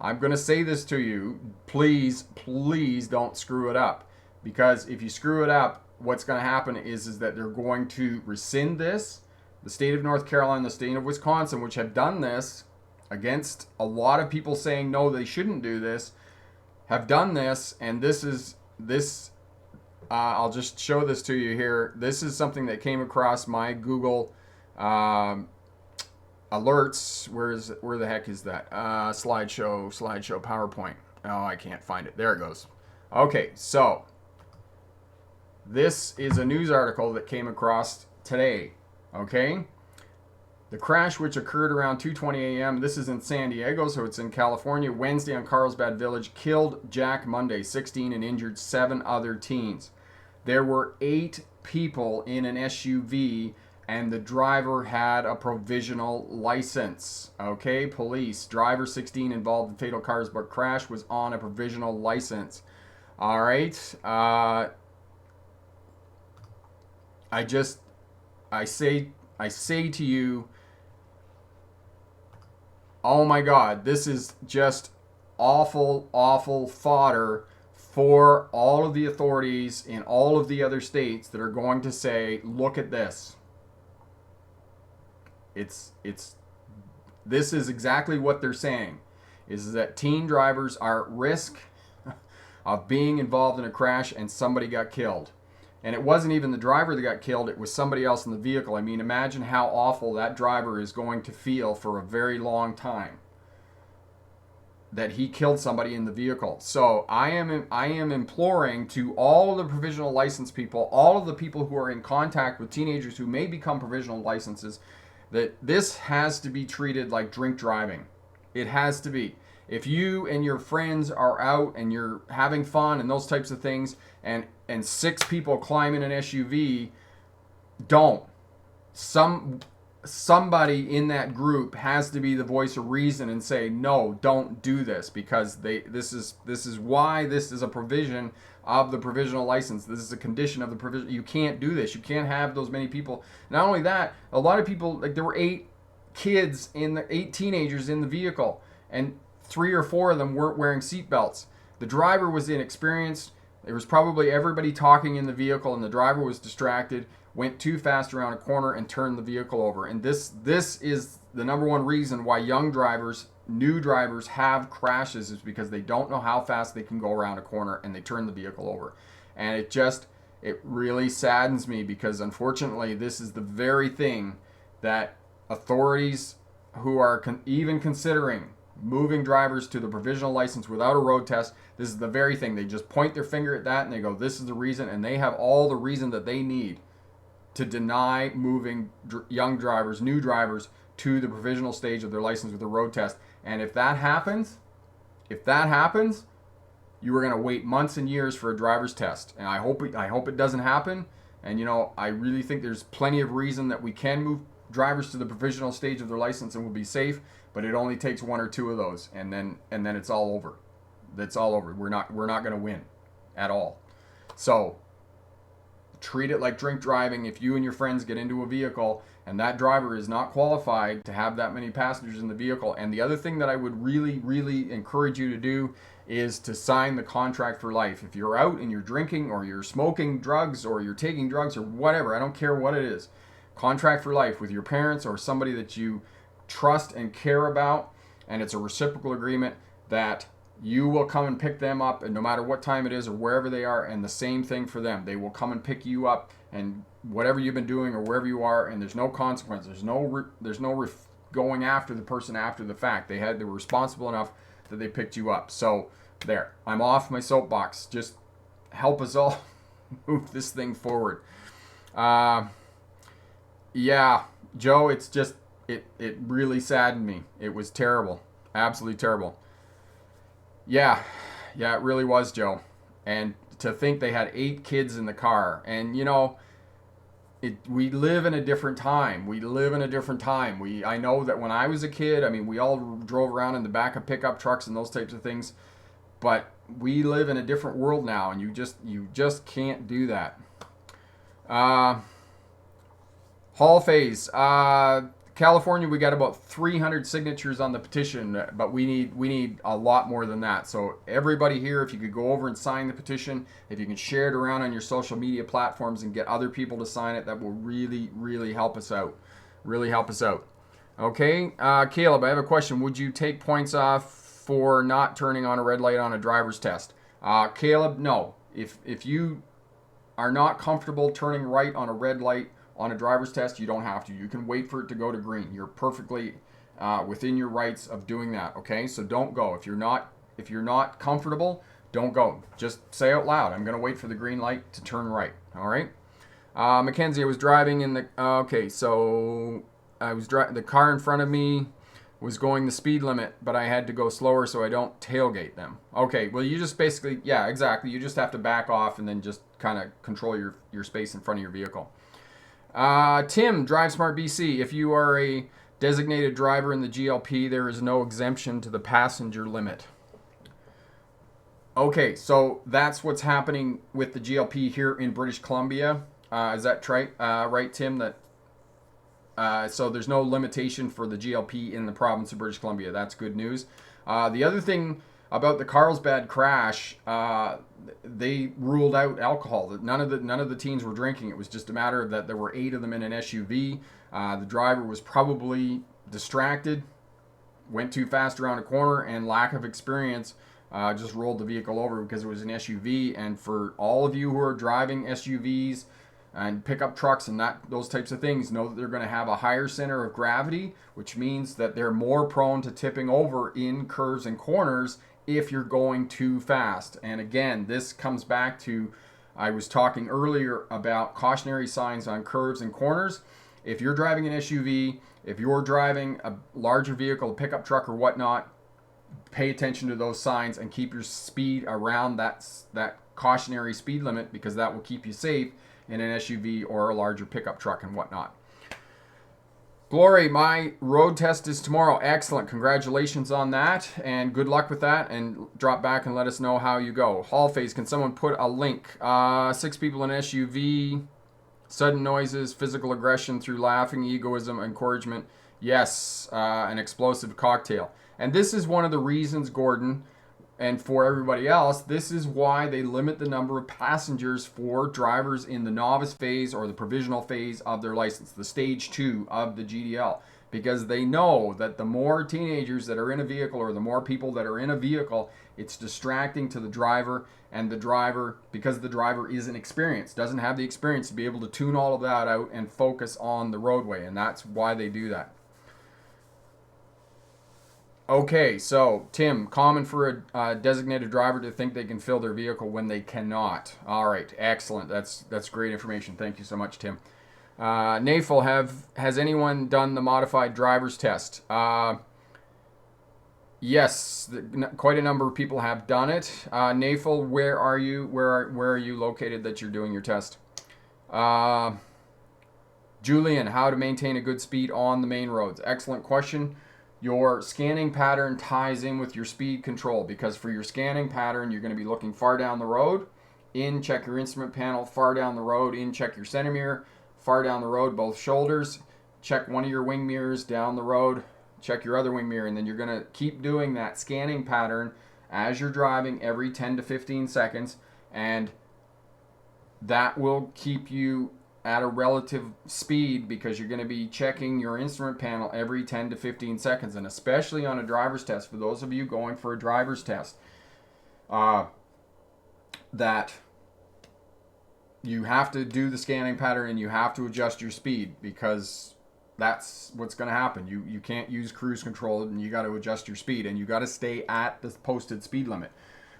I'm going to say this to you. Please, please don't screw it up. Because if you screw it up, what's going to happen is that they're going to rescind this. the state of North Carolina, the state of Wisconsin, which have done this against a lot of people saying no, they shouldn't do this, have done this, and this. I'll just show this to you here. This is something that came across my Google alerts. Where the heck is that? Slideshow, PowerPoint. Oh, I can't find it. There it goes. Okay, so this is a news article that came across today. Okay, the crash, which occurred around 2:20 a.m. This is in San Diego, so it's in California. Wednesday on Carlsbad Village, killed Jack Monday, 16, and injured 7 other teens. There were 8 people in an SUV, and the driver had a provisional license. Okay, police. Driver 16 involved in fatal Carlsbad crash was on a provisional license. All right. I say to you, oh my God, this is just awful, awful fodder for all of the authorities in all of the other states that are going to say, look at this. This is exactly what they're saying, is that teen drivers are at risk of being involved in a crash and somebody got killed. And it wasn't even the driver that got killed, it was somebody else in the vehicle. I mean, imagine how awful that driver is going to feel for a very long time, that he killed somebody in the vehicle. So I am imploring to all of the provisional license people, all of the people who are in contact with teenagers who may become provisional licenses, that this has to be treated like drink driving. It has to be. If you and your friends are out and you're having fun and those types of things, and 6 people climb in an SUV, don't. Somebody in that group has to be the voice of reason and say, no, don't do this, because this is why this is a provision of the provisional license. This is a condition of the provision. You can't do this. You can't have those many people. Not only that, a lot of people, like there were 8 teenagers in the vehicle, and 3 or 4 of them weren't wearing seatbelts. The driver was inexperienced. There was probably everybody talking in the vehicle, and the driver was distracted, went too fast around a corner, and turned the vehicle over. And this is the number one reason why young drivers, new drivers, have crashes, is because they don't know how fast they can go around a corner, and they turn the vehicle over. And it really saddens me, because unfortunately this is the very thing that authorities who are even considering moving drivers to the provisional license without a road test, this is the very thing. They just point their finger at that and they go, this is the reason, and they have all the reason that they need to deny moving young drivers, new drivers, to the provisional stage of their license with a road test. And if that happens, you are going to wait months and years for a driver's test. And I hope it doesn't happen. And I really think there's plenty of reason that we can move drivers to the provisional stage of their license and will be safe, but it only takes 1 or 2 of those, and then it's all over. That's all over. We're not going to win at all. So treat it like drink driving. If you and your friends get into a vehicle and that driver is not qualified to have that many passengers in the vehicle. And the other thing that I would really, really encourage you to do is to sign the contract for life. If you're out and you're drinking or you're smoking drugs or you're taking drugs or whatever, I don't care what it is, contract for life with your parents or somebody that you trust and care about, and it's a reciprocal agreement that you will come and pick them up, and no matter what time it is or wherever they are, and the same thing for them. They will come and pick you up, and whatever you've been doing or wherever you are, and there's no consequence. There's no going after the person after the fact. They were responsible enough that they picked you up. So there, I'm off my soapbox. Just help us all move this thing forward. Yeah, Joe, it's just it really saddened me. It was terrible, absolutely terrible. Yeah, it really was, Joe. And to think they had 8 kids in the car. And we live in a different time. I know that when I was a kid, I mean, we all drove around in the back of pickup trucks and those types of things. But we live in a different world now, and you just can't do that. Hall phase. California, we got about 300 signatures on the petition, but we need a lot more than that. So everybody here, if you could go over and sign the petition, if you can share it around on your social media platforms and get other people to sign it, that will really, really help us out. Really help us out. Okay, Caleb, I have a question. Would you take points off for not turning on a red light on a driver's test? Caleb, no. If you are not comfortable turning right on a red light on a driver's test, you don't have to. You can wait for it to go to green. You're perfectly within your rights of doing that. Okay, so don't go. If you're not comfortable, don't go. Just say out loud, I'm going to wait for the green light to turn right. All right. Mackenzie, I was driving in the. Okay, so I was the car in front of me was going the speed limit, but I had to go slower so I don't tailgate them. Okay, well, you just basically, yeah, exactly. You just have to back off and then just kind of control your space in front of your vehicle. Tim, Drive Smart BC. If you are a designated driver in the GLP, there is no exemption to the passenger limit. Okay, so that's what's happening with the GLP here in British Columbia. Is that right, Tim? So there's no limitation for the GLP in the province of British Columbia. That's good news. The other thing about the Carlsbad crash, they ruled out alcohol. None of the teens were drinking. It was just a matter of that there were 8 of them in an SUV. The driver was probably distracted, went too fast around a corner, and lack of experience just rolled the vehicle over because it was an SUV. And for all of you who are driving SUVs and pickup trucks and those types of things, know that they're going to have a higher center of gravity, which means that they're more prone to tipping over in curves and corners if you're going too fast. And again, this comes back to, I was talking earlier about cautionary signs on curves and corners. If you're driving an SUV, if you're driving a larger vehicle, a pickup truck or whatnot, pay attention to those signs and keep your speed around that cautionary speed limit, because that will keep you safe in an SUV or a larger pickup truck and whatnot. Glory, my road test is tomorrow. Excellent. Congratulations on that, and good luck with that, and drop back and let us know how you go. Hall phase, can someone put a link? 6 people in an SUV, sudden noises, physical aggression through laughing, egoism, encouragement. Yes, an explosive cocktail. And this is one of the reasons, Gordon, and for everybody else, this is why they limit the number of passengers for drivers in the novice phase or the provisional phase of their license, the stage 2 of the GDL, because they know that the more teenagers that are in a vehicle or the more people that are in a vehicle, it's distracting to the driver, and the driver, because the driver isn't experienced, doesn't have the experience to be able to tune all of that out and focus on the roadway, and that's why they do that. Okay, so Tim, common for a designated driver to think they can fill their vehicle when they cannot. All right, excellent. That's great information. Thank you so much, Tim. Nafel, has anyone done the modified driver's test? Yes, quite a number of people have done it. Nafel, where are you? Where are you located that you're doing your test? Julian, how to maintain a good speed on the main roads? Excellent question. Your scanning pattern ties in with your speed control, because for your scanning pattern, you're going to be looking far down the road. In, check your instrument panel. Far down the road. In, check your center mirror. Far down the road, both shoulders. Check one of your wing mirrors. Down the road, check your other wing mirror. And then you're going to keep doing that scanning pattern as you're driving every 10 to 15 seconds. And that will keep you at a relative speed, because you're going to be checking your instrument panel every 10 to 15 seconds, and especially on a driver's test, for those of you going for a driver's test, that you have to do the scanning pattern and you have to adjust your speed, because that's what's going to happen. You can't use cruise control, and you got to adjust your speed, and you got to stay at the posted speed limit.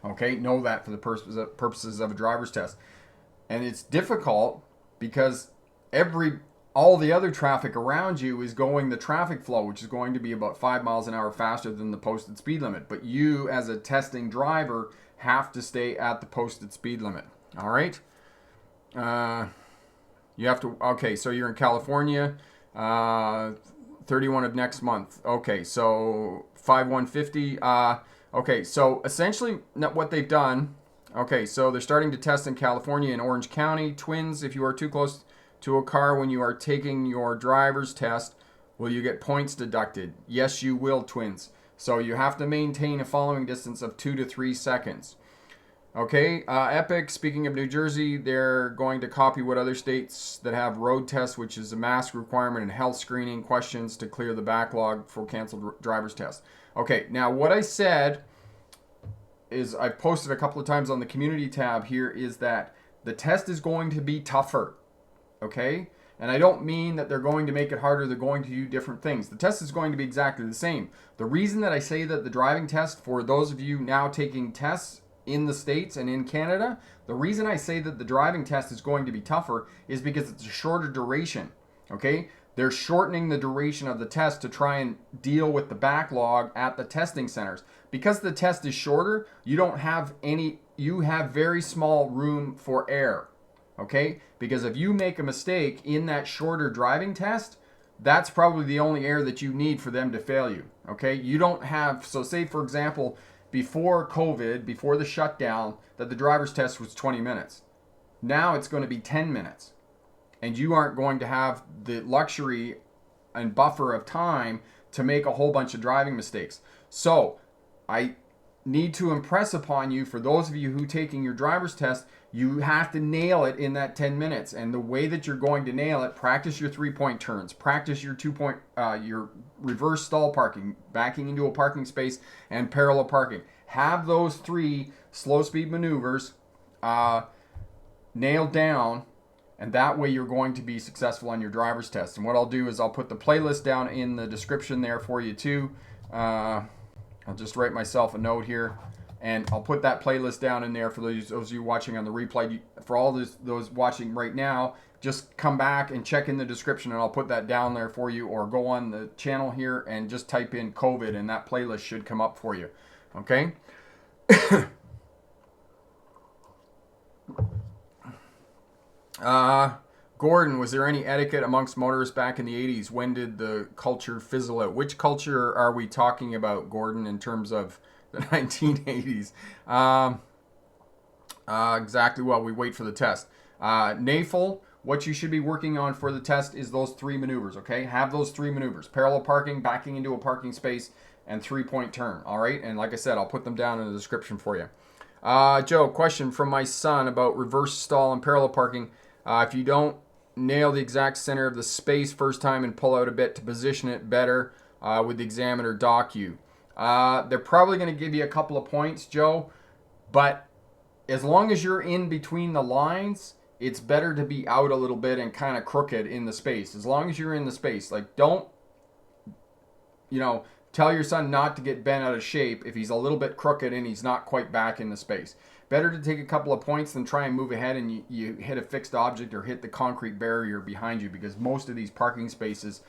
Okay, know that for the purposes of a driver's test. And it's difficult because all the other traffic around you is going the traffic flow, which is going to be about 5 miles an hour faster than the posted speed limit. But you, as a testing driver, have to stay at the posted speed limit. All right? You have to, okay, so you're in California, 31 of next month. Okay, so 5150. Okay, so essentially what they've done, okay, so they're starting to test in California in Orange County. Twins, if you are too close to a car when you are taking your driver's test, will you get points deducted? Yes, you will, twins. So you have to maintain a following distance of 2 to 3 seconds. Okay, Epic, speaking of New Jersey, they're going to copy what other states that have road tests, which is a mask requirement and health screening questions to clear the backlog for canceled driver's tests. Okay, now what I said is I've posted a couple of times on the community tab here is that the test is going to be tougher. Okay? And I don't mean that they're going to make it harder, they're going to do different things. The test is going to be exactly the same. The reason that I say that the driving test, for those of you now taking tests in the States and in Canada, the reason I say that the driving test is going to be tougher is because it's a shorter duration. Okay? They're shortening the duration of the test to try and deal with the backlog at the testing centers. Because the test is shorter, you have very small room for error. Okay? Because if you make a mistake in that shorter driving test, that's probably the only error that you need for them to fail you. Okay? You don't have, so say for example, before COVID, before the shutdown, that the driver's test was 20 minutes. Now it's going to be 10 minutes. And you aren't going to have the luxury and buffer of time to make a whole bunch of driving mistakes. So I need to impress upon you, for those of you who are taking your driver's test, you have to nail it in that 10 minutes. And the way that you're going to nail it, practice your 3-point turns, practice your your reverse stall parking, backing into a parking space, and parallel parking. Have those 3 slow speed maneuvers nailed down, and that way you're going to be successful on your driver's test. And what I'll do is I'll put the playlist down in the description there for you too. I'll just write myself a note here, and I'll put that playlist down in there for those of you watching on the replay. For all those watching right now, just come back and check in the description, and I'll put that down there for you, or go on the channel here and just type in COVID, and that playlist should come up for you. Okay? Gordon, was there any etiquette amongst motorists back in the 80s? When did the culture fizzle out? Which culture are we talking about, Gordon, in terms of the 1980s? Exactly. Well, we wait for the test. NAFL, what you should be working on for the test is those 3 maneuvers, okay? Have those 3 maneuvers. Parallel parking, backing into a parking space, and 3-point turn, all right? And like I said, I'll put them down in the description for you. Joe, question from my son about reverse stall and parallel parking. If you don't nail the exact center of the space first time and pull out a bit to position it better, would the examiner dock you? They're probably going to give you a couple of points, Joe, but as long as you're in between the lines, it's better to be out a little bit and kind of crooked in the space. As long as you're in the space, like, don't, tell your son not to get bent out of shape if he's a little bit crooked and he's not quite back in the space. Better to take a couple of points than try and move ahead and you hit a fixed object or hit the concrete barrier behind you, because most of these parking spaces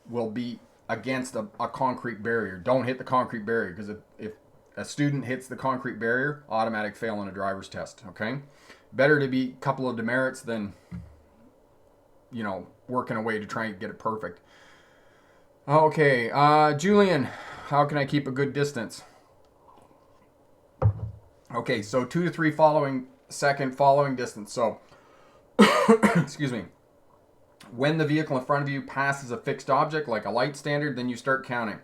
will be against a concrete barrier. Don't hit the concrete barrier, because if a student hits the concrete barrier, automatic fail on a driver's test, okay? Better to be a couple of demerits than, working away to try and get it perfect. Okay, Julian, how can I keep a good distance? Okay, so 2 to 3 second following distance. So, excuse me. When the vehicle in front of you passes a fixed object, like a light standard, then you start counting.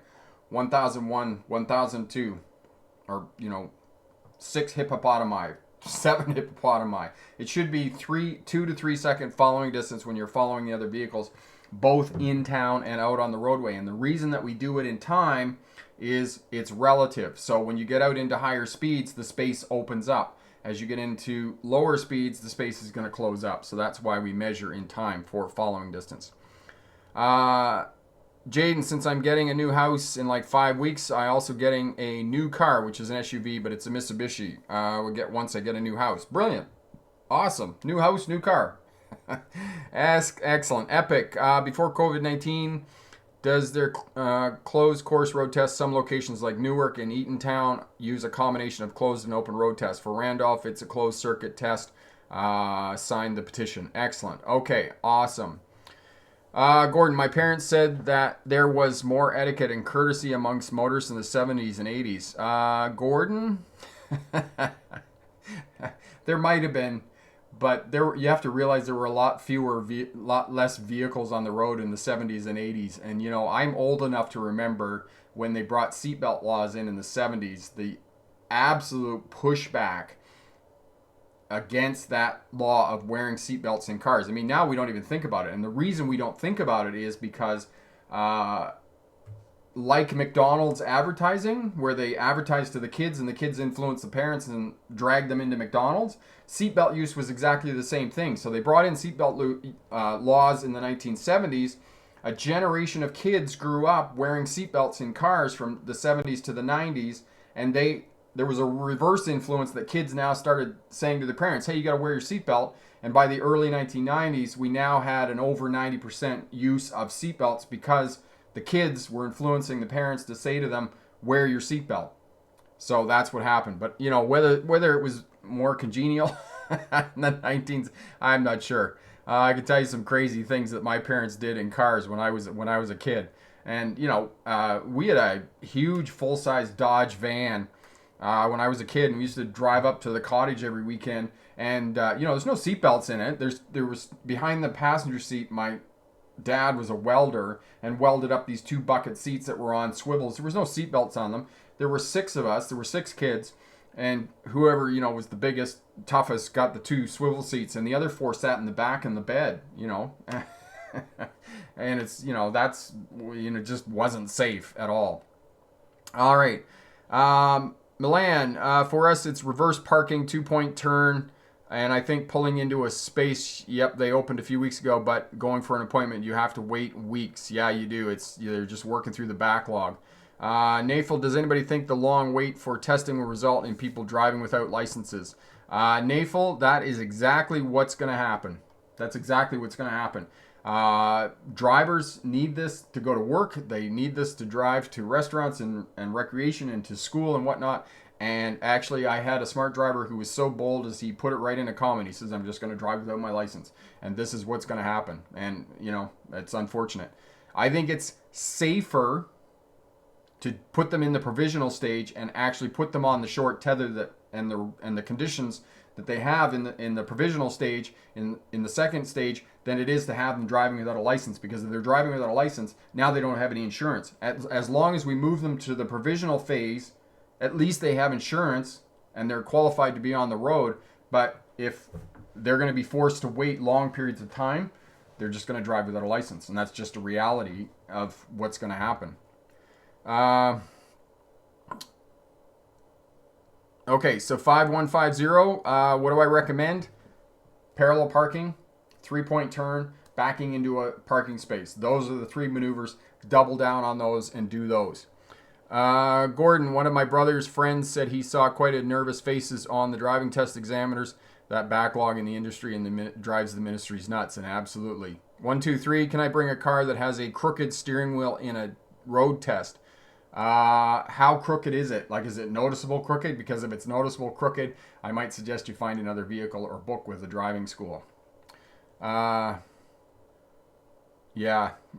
1001, 1002, or, 6 hippopotami, 7 hippopotami. It should be 2 to 3 second following distance when you're following the other vehicles, both in town and out on the roadway. And the reason that we do it in time is it's relative. So when you get out into higher speeds, the space opens up. As you get into lower speeds, the space is going to close up. So that's why we measure in time for following distance. Jaden, since I'm getting a new house in like 5 weeks, I also getting a new car, which is an SUV, but it's a Mitsubishi. We'll get once I get a new house. Brilliant. Awesome. New house, new car. Excellent. Epic. Before COVID-19, does their closed course road test, some locations like Newark and Eatontown use a combination of closed and open road tests? For Randolph, it's a closed circuit test. Sign the petition. Excellent. Okay, awesome. Gordon, my parents said that there was more etiquette and courtesy amongst motorists in the 70s and 80s. Gordon, there might have been. But you have to realize there were a lot less vehicles on the road in the 70s and 80s. And, I'm old enough to remember when they brought seatbelt laws in the 70s, the absolute pushback against that law of wearing seatbelts in cars. I mean, now we don't even think about it. And the reason we don't think about it is because, like McDonald's advertising, where they advertise to the kids and the kids influence the parents and drag them into McDonald's, seatbelt use was exactly the same thing. So they brought in seatbelt laws in the 1970s. A generation of kids grew up wearing seatbelts in cars from the 70s to the 90s, and there was a reverse influence that kids now started saying to their parents, hey, you got to wear your seatbelt. And by the early 1990s, we now had an over 90% use of seatbelts because the kids were influencing the parents to say to them, wear your seatbelt. So that's what happened. But, you know, whether it was more congenial in the 19s, I'm not sure. I can tell you some crazy things that my parents did in cars when I was a kid. And, you know, we had a huge full-size Dodge van when I was a kid, and we used to drive up to the cottage every weekend. And, you know, there's no seatbelts in it. There was behind the passenger seat, my dad was a welder and welded up these 2 bucket seats that were on swivels. There was no seatbelts on them. There were 6 of us. There were 6 kids. And whoever, you know, was the biggest, toughest got the 2 swivel seats, and the other 4 sat in the back in the bed, you know. And it's, you know, that's, you know, just wasn't safe at all. All right. Milan, for us, it's reverse parking, 2-point turn. And I think pulling into a space, yep, they opened a few weeks ago, but going for an appointment, you have to wait weeks. Yeah, you do. They're just working through the backlog. Nafel, does anybody think the long wait for testing will result in people driving without licenses? Nafel, that is exactly what's going to happen. That's exactly what's going to happen. Drivers need this to go to work. They need this to drive to restaurants and recreation and to school and whatnot. And actually, I had a smart driver who was so bold as he put it right in a comment. He says, I'm just going to drive without my license. And this is what's going to happen. And, you know, it's unfortunate. I think it's safer to put them in the provisional stage and actually put them on the short tether that and the conditions that they have in the provisional stage in the second stage than it is to have them driving without a license, because if they're driving without a license, now they don't have any insurance. As long as we move them to the provisional phase, at least they have insurance and they're qualified to be on the road. But if they're going to be forced to wait long periods of time, they're just going to drive without a license, and that's just a reality of what's going to happen. Okay, so 5150, what do I recommend? Parallel parking, 3-point turn, backing into a parking space. Those are the 3 maneuvers. Double down on those and do those. Gordon, one of my brother's friends said he saw quite a nervous faces on the driving test examiners. That backlog in the industry and drives the ministries nuts, and absolutely. 123, can I bring a car that has a crooked steering wheel in a road test? How crooked is it? Like, is it noticeable crooked? Because if it's noticeable crooked, I might suggest you find another vehicle or book with a driving school. Yeah,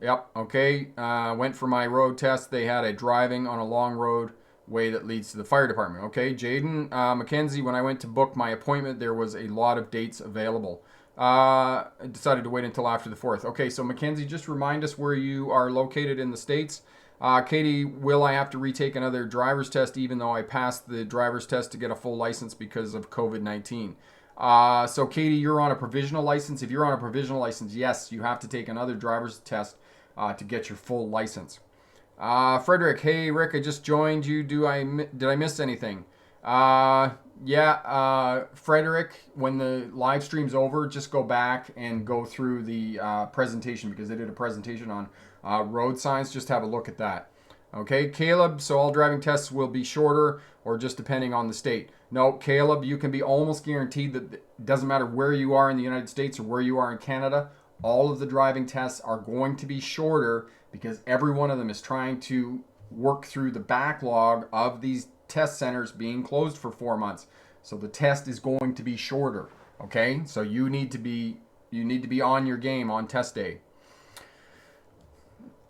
yep, okay. Went for my road test. They had a driving on a long road way that leads to the fire department. Okay, Jaden, Mackenzie, when I went to book my appointment, there was a lot of dates available. I decided to wait until after the 4th. Okay, so Mackenzie, just remind us where you are located in the States. Katie, will I have to retake another driver's test even though I passed the driver's test to get a full license because of COVID-19? So Katie, you're on a provisional license. If you're on a provisional license, yes, you have to take another driver's test to get your full license. Frederick, hey Rick, I just joined you. Did I miss anything? Yeah, Frederick, when the live stream's over, just go back and go through the presentation, because they did a presentation on road signs. Just have a look at that. Okay, Caleb, so all driving tests will be shorter or just depending on the state? No, Caleb, you can be almost guaranteed that it doesn't matter where you are in the United States or where you are in Canada, all of the driving tests are going to be shorter because every one of them is trying to work through the backlog of these test centers being closed for 4 months. So the test is going to be shorter. Okay, so you need to be on your game on test day.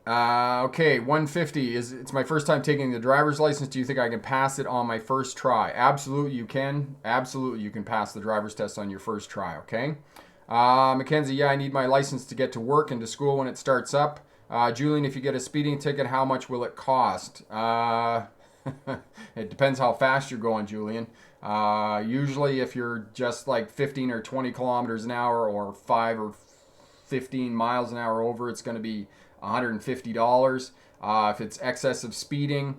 Okay, 150 it's my first time taking the driver's license. Do you think I can pass it on my first try? Absolutely you can. Absolutely you can pass the driver's test on your first try, okay? Mackenzie, yeah, I need my license to get to work and to school when it starts up. Julian, if you get a speeding ticket, how much will it cost? It depends how fast you're going, Julian. Usually, if you're just like 15 or 20 kilometers an hour or 5 or 15 miles an hour over, it's going to be $150. If it's excessive speeding,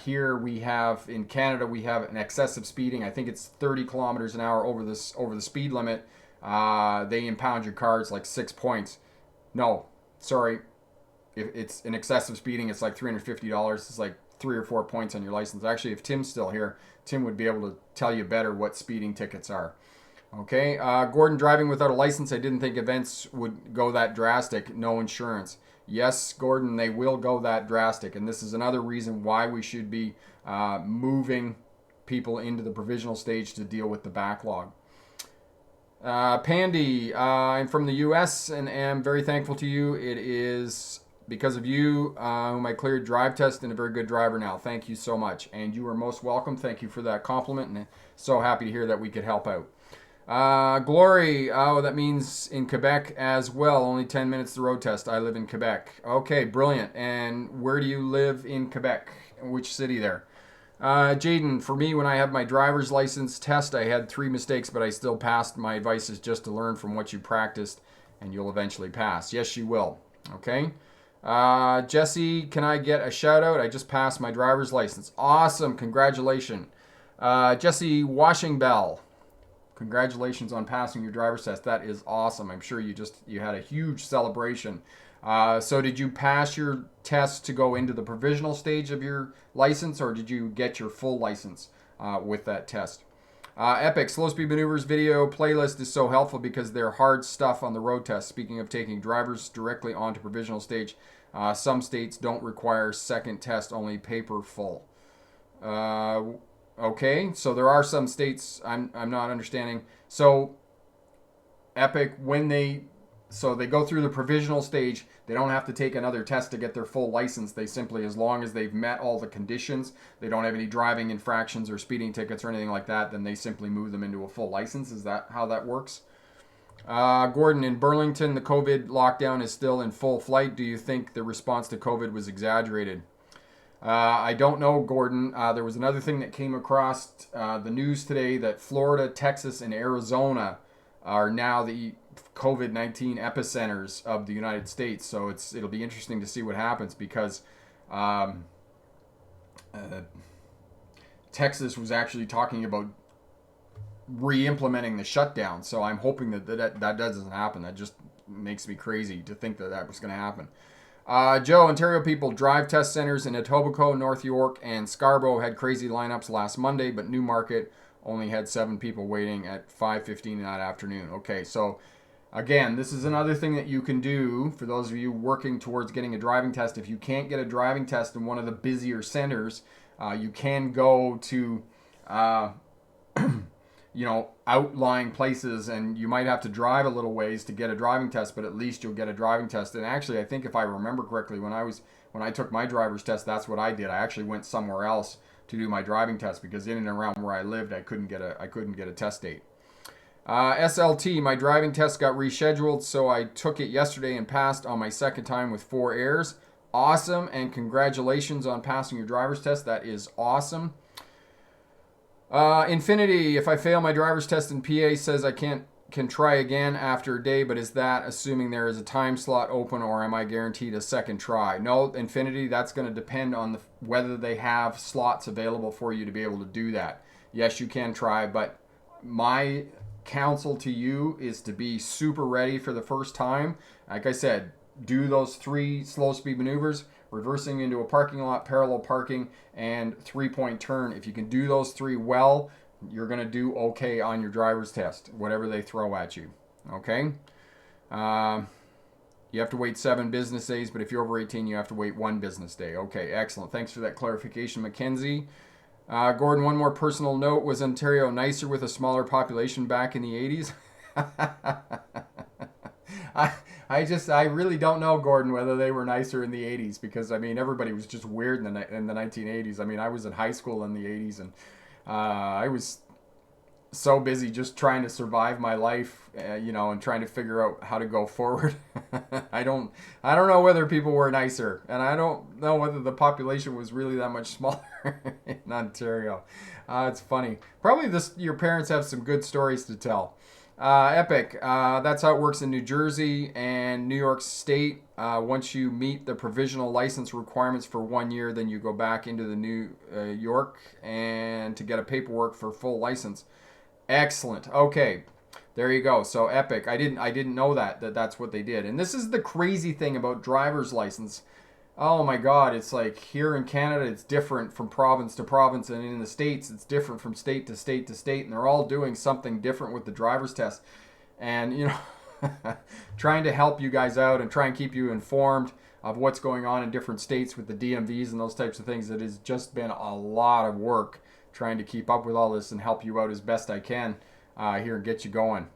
here we have in Canada we have an excessive speeding. I think it's 30 kilometers an hour over the speed limit. They impound your car. It's like 6 points. No, sorry. If it's an excessive speeding, it's like $350. It's like 3 or 4 points on your license. Actually, if Tim's still here, Tim would be able to tell you better what speeding tickets are. Okay, Gordon, driving without a license, I didn't think events would go that drastic. No insurance. Yes, Gordon, they will go that drastic. And this is another reason why we should be moving people into the provisional stage to deal with the backlog. Pandy, I'm from the U.S. and am very thankful to you. It is because of you whom I cleared drive test and a very good driver now. Thank you so much. And you are most welcome. Thank you for that compliment, and so happy to hear that we could help out. Glory, oh, that means in Quebec as well. Only 10 minutes to road test. I live in Quebec. Okay, brilliant. And where do you live in Quebec? Which city there? Jaden, for me, when I had my driver's license test, I had 3 mistakes, but I still passed. My advice is just to learn from what you practiced, and you'll eventually pass. Yes, you will. Okay. Jesse, can I get a shout out? I just passed my driver's license. Awesome. Congratulations. Jesse Washington. Congratulations on passing your driver's test. That is awesome. I'm sure you had a huge celebration. So did you pass your test to go into the provisional stage of your license, or did you get your full license with that test? Epic Slow Speed Maneuvers video playlist is so helpful because they're hard stuff on the road test. Speaking of taking drivers directly onto provisional stage, some states don't require second test, only paper full. Okay, so there are some states I'm not understanding. So Epic, so they go through the provisional stage, they don't have to take another test to get their full license. They simply, as long as they've met all the conditions, they don't have any driving infractions or speeding tickets or anything like that, then they simply move them into a full license. Is that how that works? Gordon, in Burlington, the COVID lockdown is still in full flight. Do you think the response to COVID was exaggerated? I don't know, Gordon. There was another thing that came across the news today that Florida, Texas, and Arizona are now the COVID-19 epicenters of the United States. So it'll be interesting to see what happens because Texas was actually talking about re-implementing the shutdown. So I'm hoping that doesn't happen. That just makes me crazy to think that was going to happen. Joe, Ontario people, drive test centers in Etobicoke, North York, and Scarborough had crazy lineups last Monday, but Newmarket only had 7 people waiting at 5:15 in that afternoon. Okay, so again, this is another thing that you can do for those of you working towards getting a driving test. If you can't get a driving test in one of the busier centers, you can go to outlying places, and you might have to drive a little ways to get a driving test, but at least you'll get a driving test. And actually, I think if I remember correctly, when I took my driver's test, that's what I did. I actually went somewhere else to do my driving test because in and around where I lived, I couldn't get a test date. SLT, my driving test got rescheduled, so I took it yesterday and passed on my second time with 4 errors. Awesome, and congratulations on passing your driver's test. That is awesome. Infinity, if I fail my driver's test and PA says I can try again after a day, but is that assuming there is a time slot open, or am I guaranteed a second try? No, Infinity, that's going to depend on whether they have slots available for you to be able to do that. Yes, you can try, but my counsel to you is to be super ready for the first time. Like I said, do those 3 slow speed maneuvers, reversing into a parking lot, parallel parking, and 3-point turn. If you can do those 3 well, you're going to do okay on your driver's test, whatever they throw at you. Okay? You have to wait 7 business days, but if you're over 18, you have to wait 1 business day. Okay, excellent. Thanks for that clarification, Mackenzie. Gordon, one more personal note. Was Ontario nicer with a smaller population back in the 80s? I really don't know, Gordon, whether they were nicer in the 80s, because I mean everybody was just weird in the 1980s. I mean, I was in high school in the 80s, and I was so busy just trying to survive my life, you know, and trying to figure out how to go forward. I don't know whether people were nicer, and I don't know whether the population was really that much smaller in Ontario. It's funny. Probably your parents have some good stories to tell. Epic. That's how it works in New Jersey and New York State. Once you meet the provisional license requirements for 1 year, then you go back into the New York and to get a paperwork for full license. Excellent. Okay, there you go. So Epic. I didn't know that's what they did. And this is the crazy thing about driver's license. Oh my God, it's like here in Canada, it's different from province to province, and in the States, it's different from state to state to state, and they're all doing something different with the driver's test. And, you know, trying to help you guys out and try and keep you informed of what's going on in different states with the DMVs and those types of things. It has just been a lot of work trying to keep up with all this and help you out as best I can here and get you going.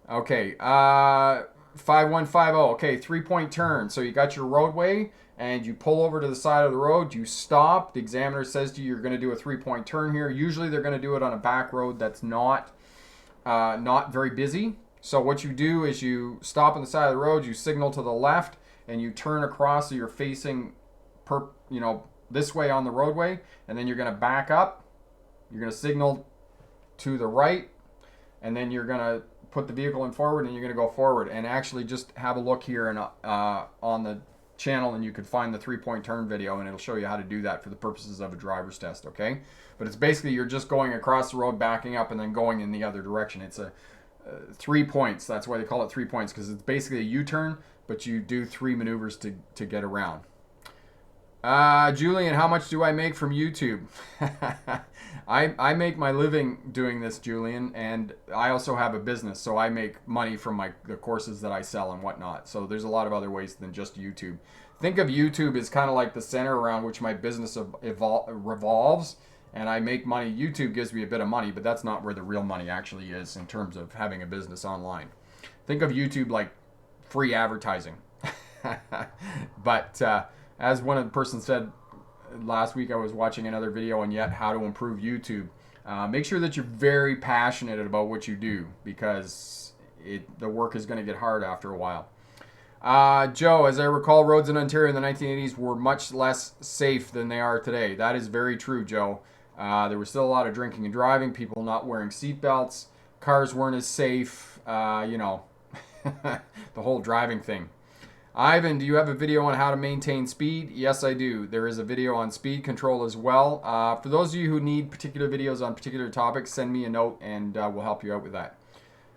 Okay, 5150. Okay, 3-point turn. So you got your roadway, and you pull over to the side of the road, you stop. The examiner says to you, you're going to do a 3-point turn here. Usually they're going to do it on a back road that's not very busy. So what you do is you stop on the side of the road, you signal to the left, and you turn across so you're facing this way on the roadway, and then you're going to back up. You're going to signal to the right, and then you're going to put the vehicle in forward, and you're going to go forward. And actually just have a look here and on the channel, and you can find the 3-point turn video, and it'll show you how to do that for the purposes of a driver's test. Okay, but it's basically you're just going across the road, backing up, and then going in the other direction. It's a 3 points. That's why they call it 3 points, because it's basically a U-turn, but you do 3 maneuvers to get around. Julian, how much do I make from YouTube? I make my living doing this, Julian, and I also have a business, so I make money from the courses that I sell and whatnot. So there's a lot of other ways than just YouTube. Think of YouTube as kind of like the center around which my business revolves, and I make money. YouTube gives me a bit of money, but that's not where the real money actually is in terms of having a business online. Think of YouTube like free advertising. But as one of the persons said last week, I was watching another video on yet how to improve YouTube. Make sure that you're very passionate about what you do, because the work is going to get hard after a while. Joe, as I recall, roads in Ontario in the 1980s were much less safe than they are today. That is very true, Joe. There was still a lot of drinking and driving, people not wearing seatbelts, cars weren't as safe, the whole driving thing. Ivan, do you have a video on how to maintain speed? Yes, I do. There is a video on speed control as well. For those of you who need particular videos on particular topics, send me a note and we'll help you out with that.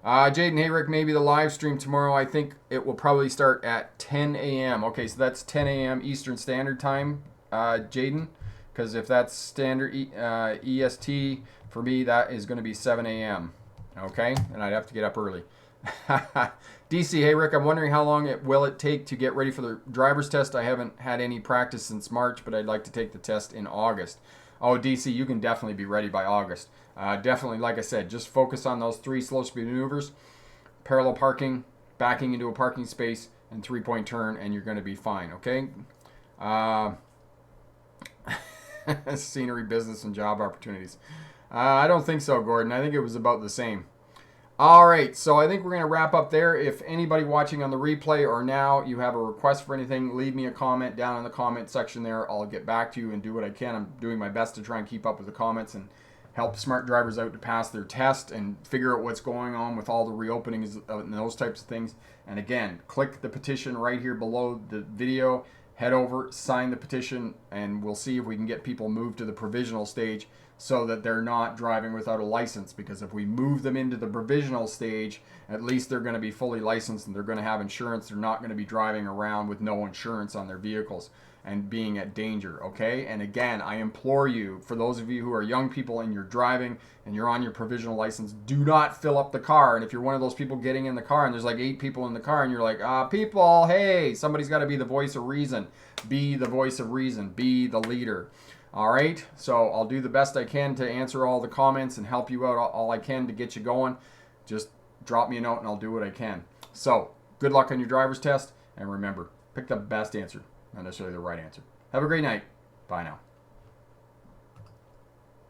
Jaden, hey Rick, maybe the live stream tomorrow. I think it will probably start at 10 a.m. Okay, so that's 10 a.m. Eastern Standard Time, Jaden, because if that's standard EST, for me, that is going to be 7 a.m. Okay, and I'd have to get up early. DC, hey Rick, I'm wondering how long will it take to get ready for the driver's test? I haven't had any practice since March, but I'd like to take the test in August. Oh, DC, you can definitely be ready by August. Definitely, like I said, just focus on those 3 slow speed maneuvers, parallel parking, backing into a parking space, and 3-point turn, and you're going to be fine, okay? Scenery, business, and job opportunities. I don't think so, Gordon. I think it was about the same. All right, so I think we're going to wrap up there. If anybody watching on the replay or now you have a request for anything, leave me a comment down in the comment section there. I'll get back to you and do what I can. I'm doing my best to try and keep up with the comments and help smart drivers out to pass their test and figure out what's going on with all the reopenings and those types of things. And again, click the petition right here below the video. Head over, sign the petition, and we'll see if we can get people moved to the provisional stage so that they're not driving without a license. Because if we move them into the provisional stage, at least they're going to be fully licensed and they're going to have insurance. They're not going to be driving around with no insurance on their vehicles and being at danger, okay? And again, I implore you, for those of you who are young people and you're driving and you're on your provisional license, do not fill up the car. And if you're one of those people getting in the car and there's like 8 people in the car and you're like, people, hey, somebody's got to be the voice of reason. Be the voice of reason. Be the leader. All right, so I'll do the best I can to answer all the comments and help you out all I can to get you going. Just drop me a note and I'll do what I can. So good luck on your driver's test, and remember, pick the best answer, not necessarily the right answer. Have a great night. Bye now.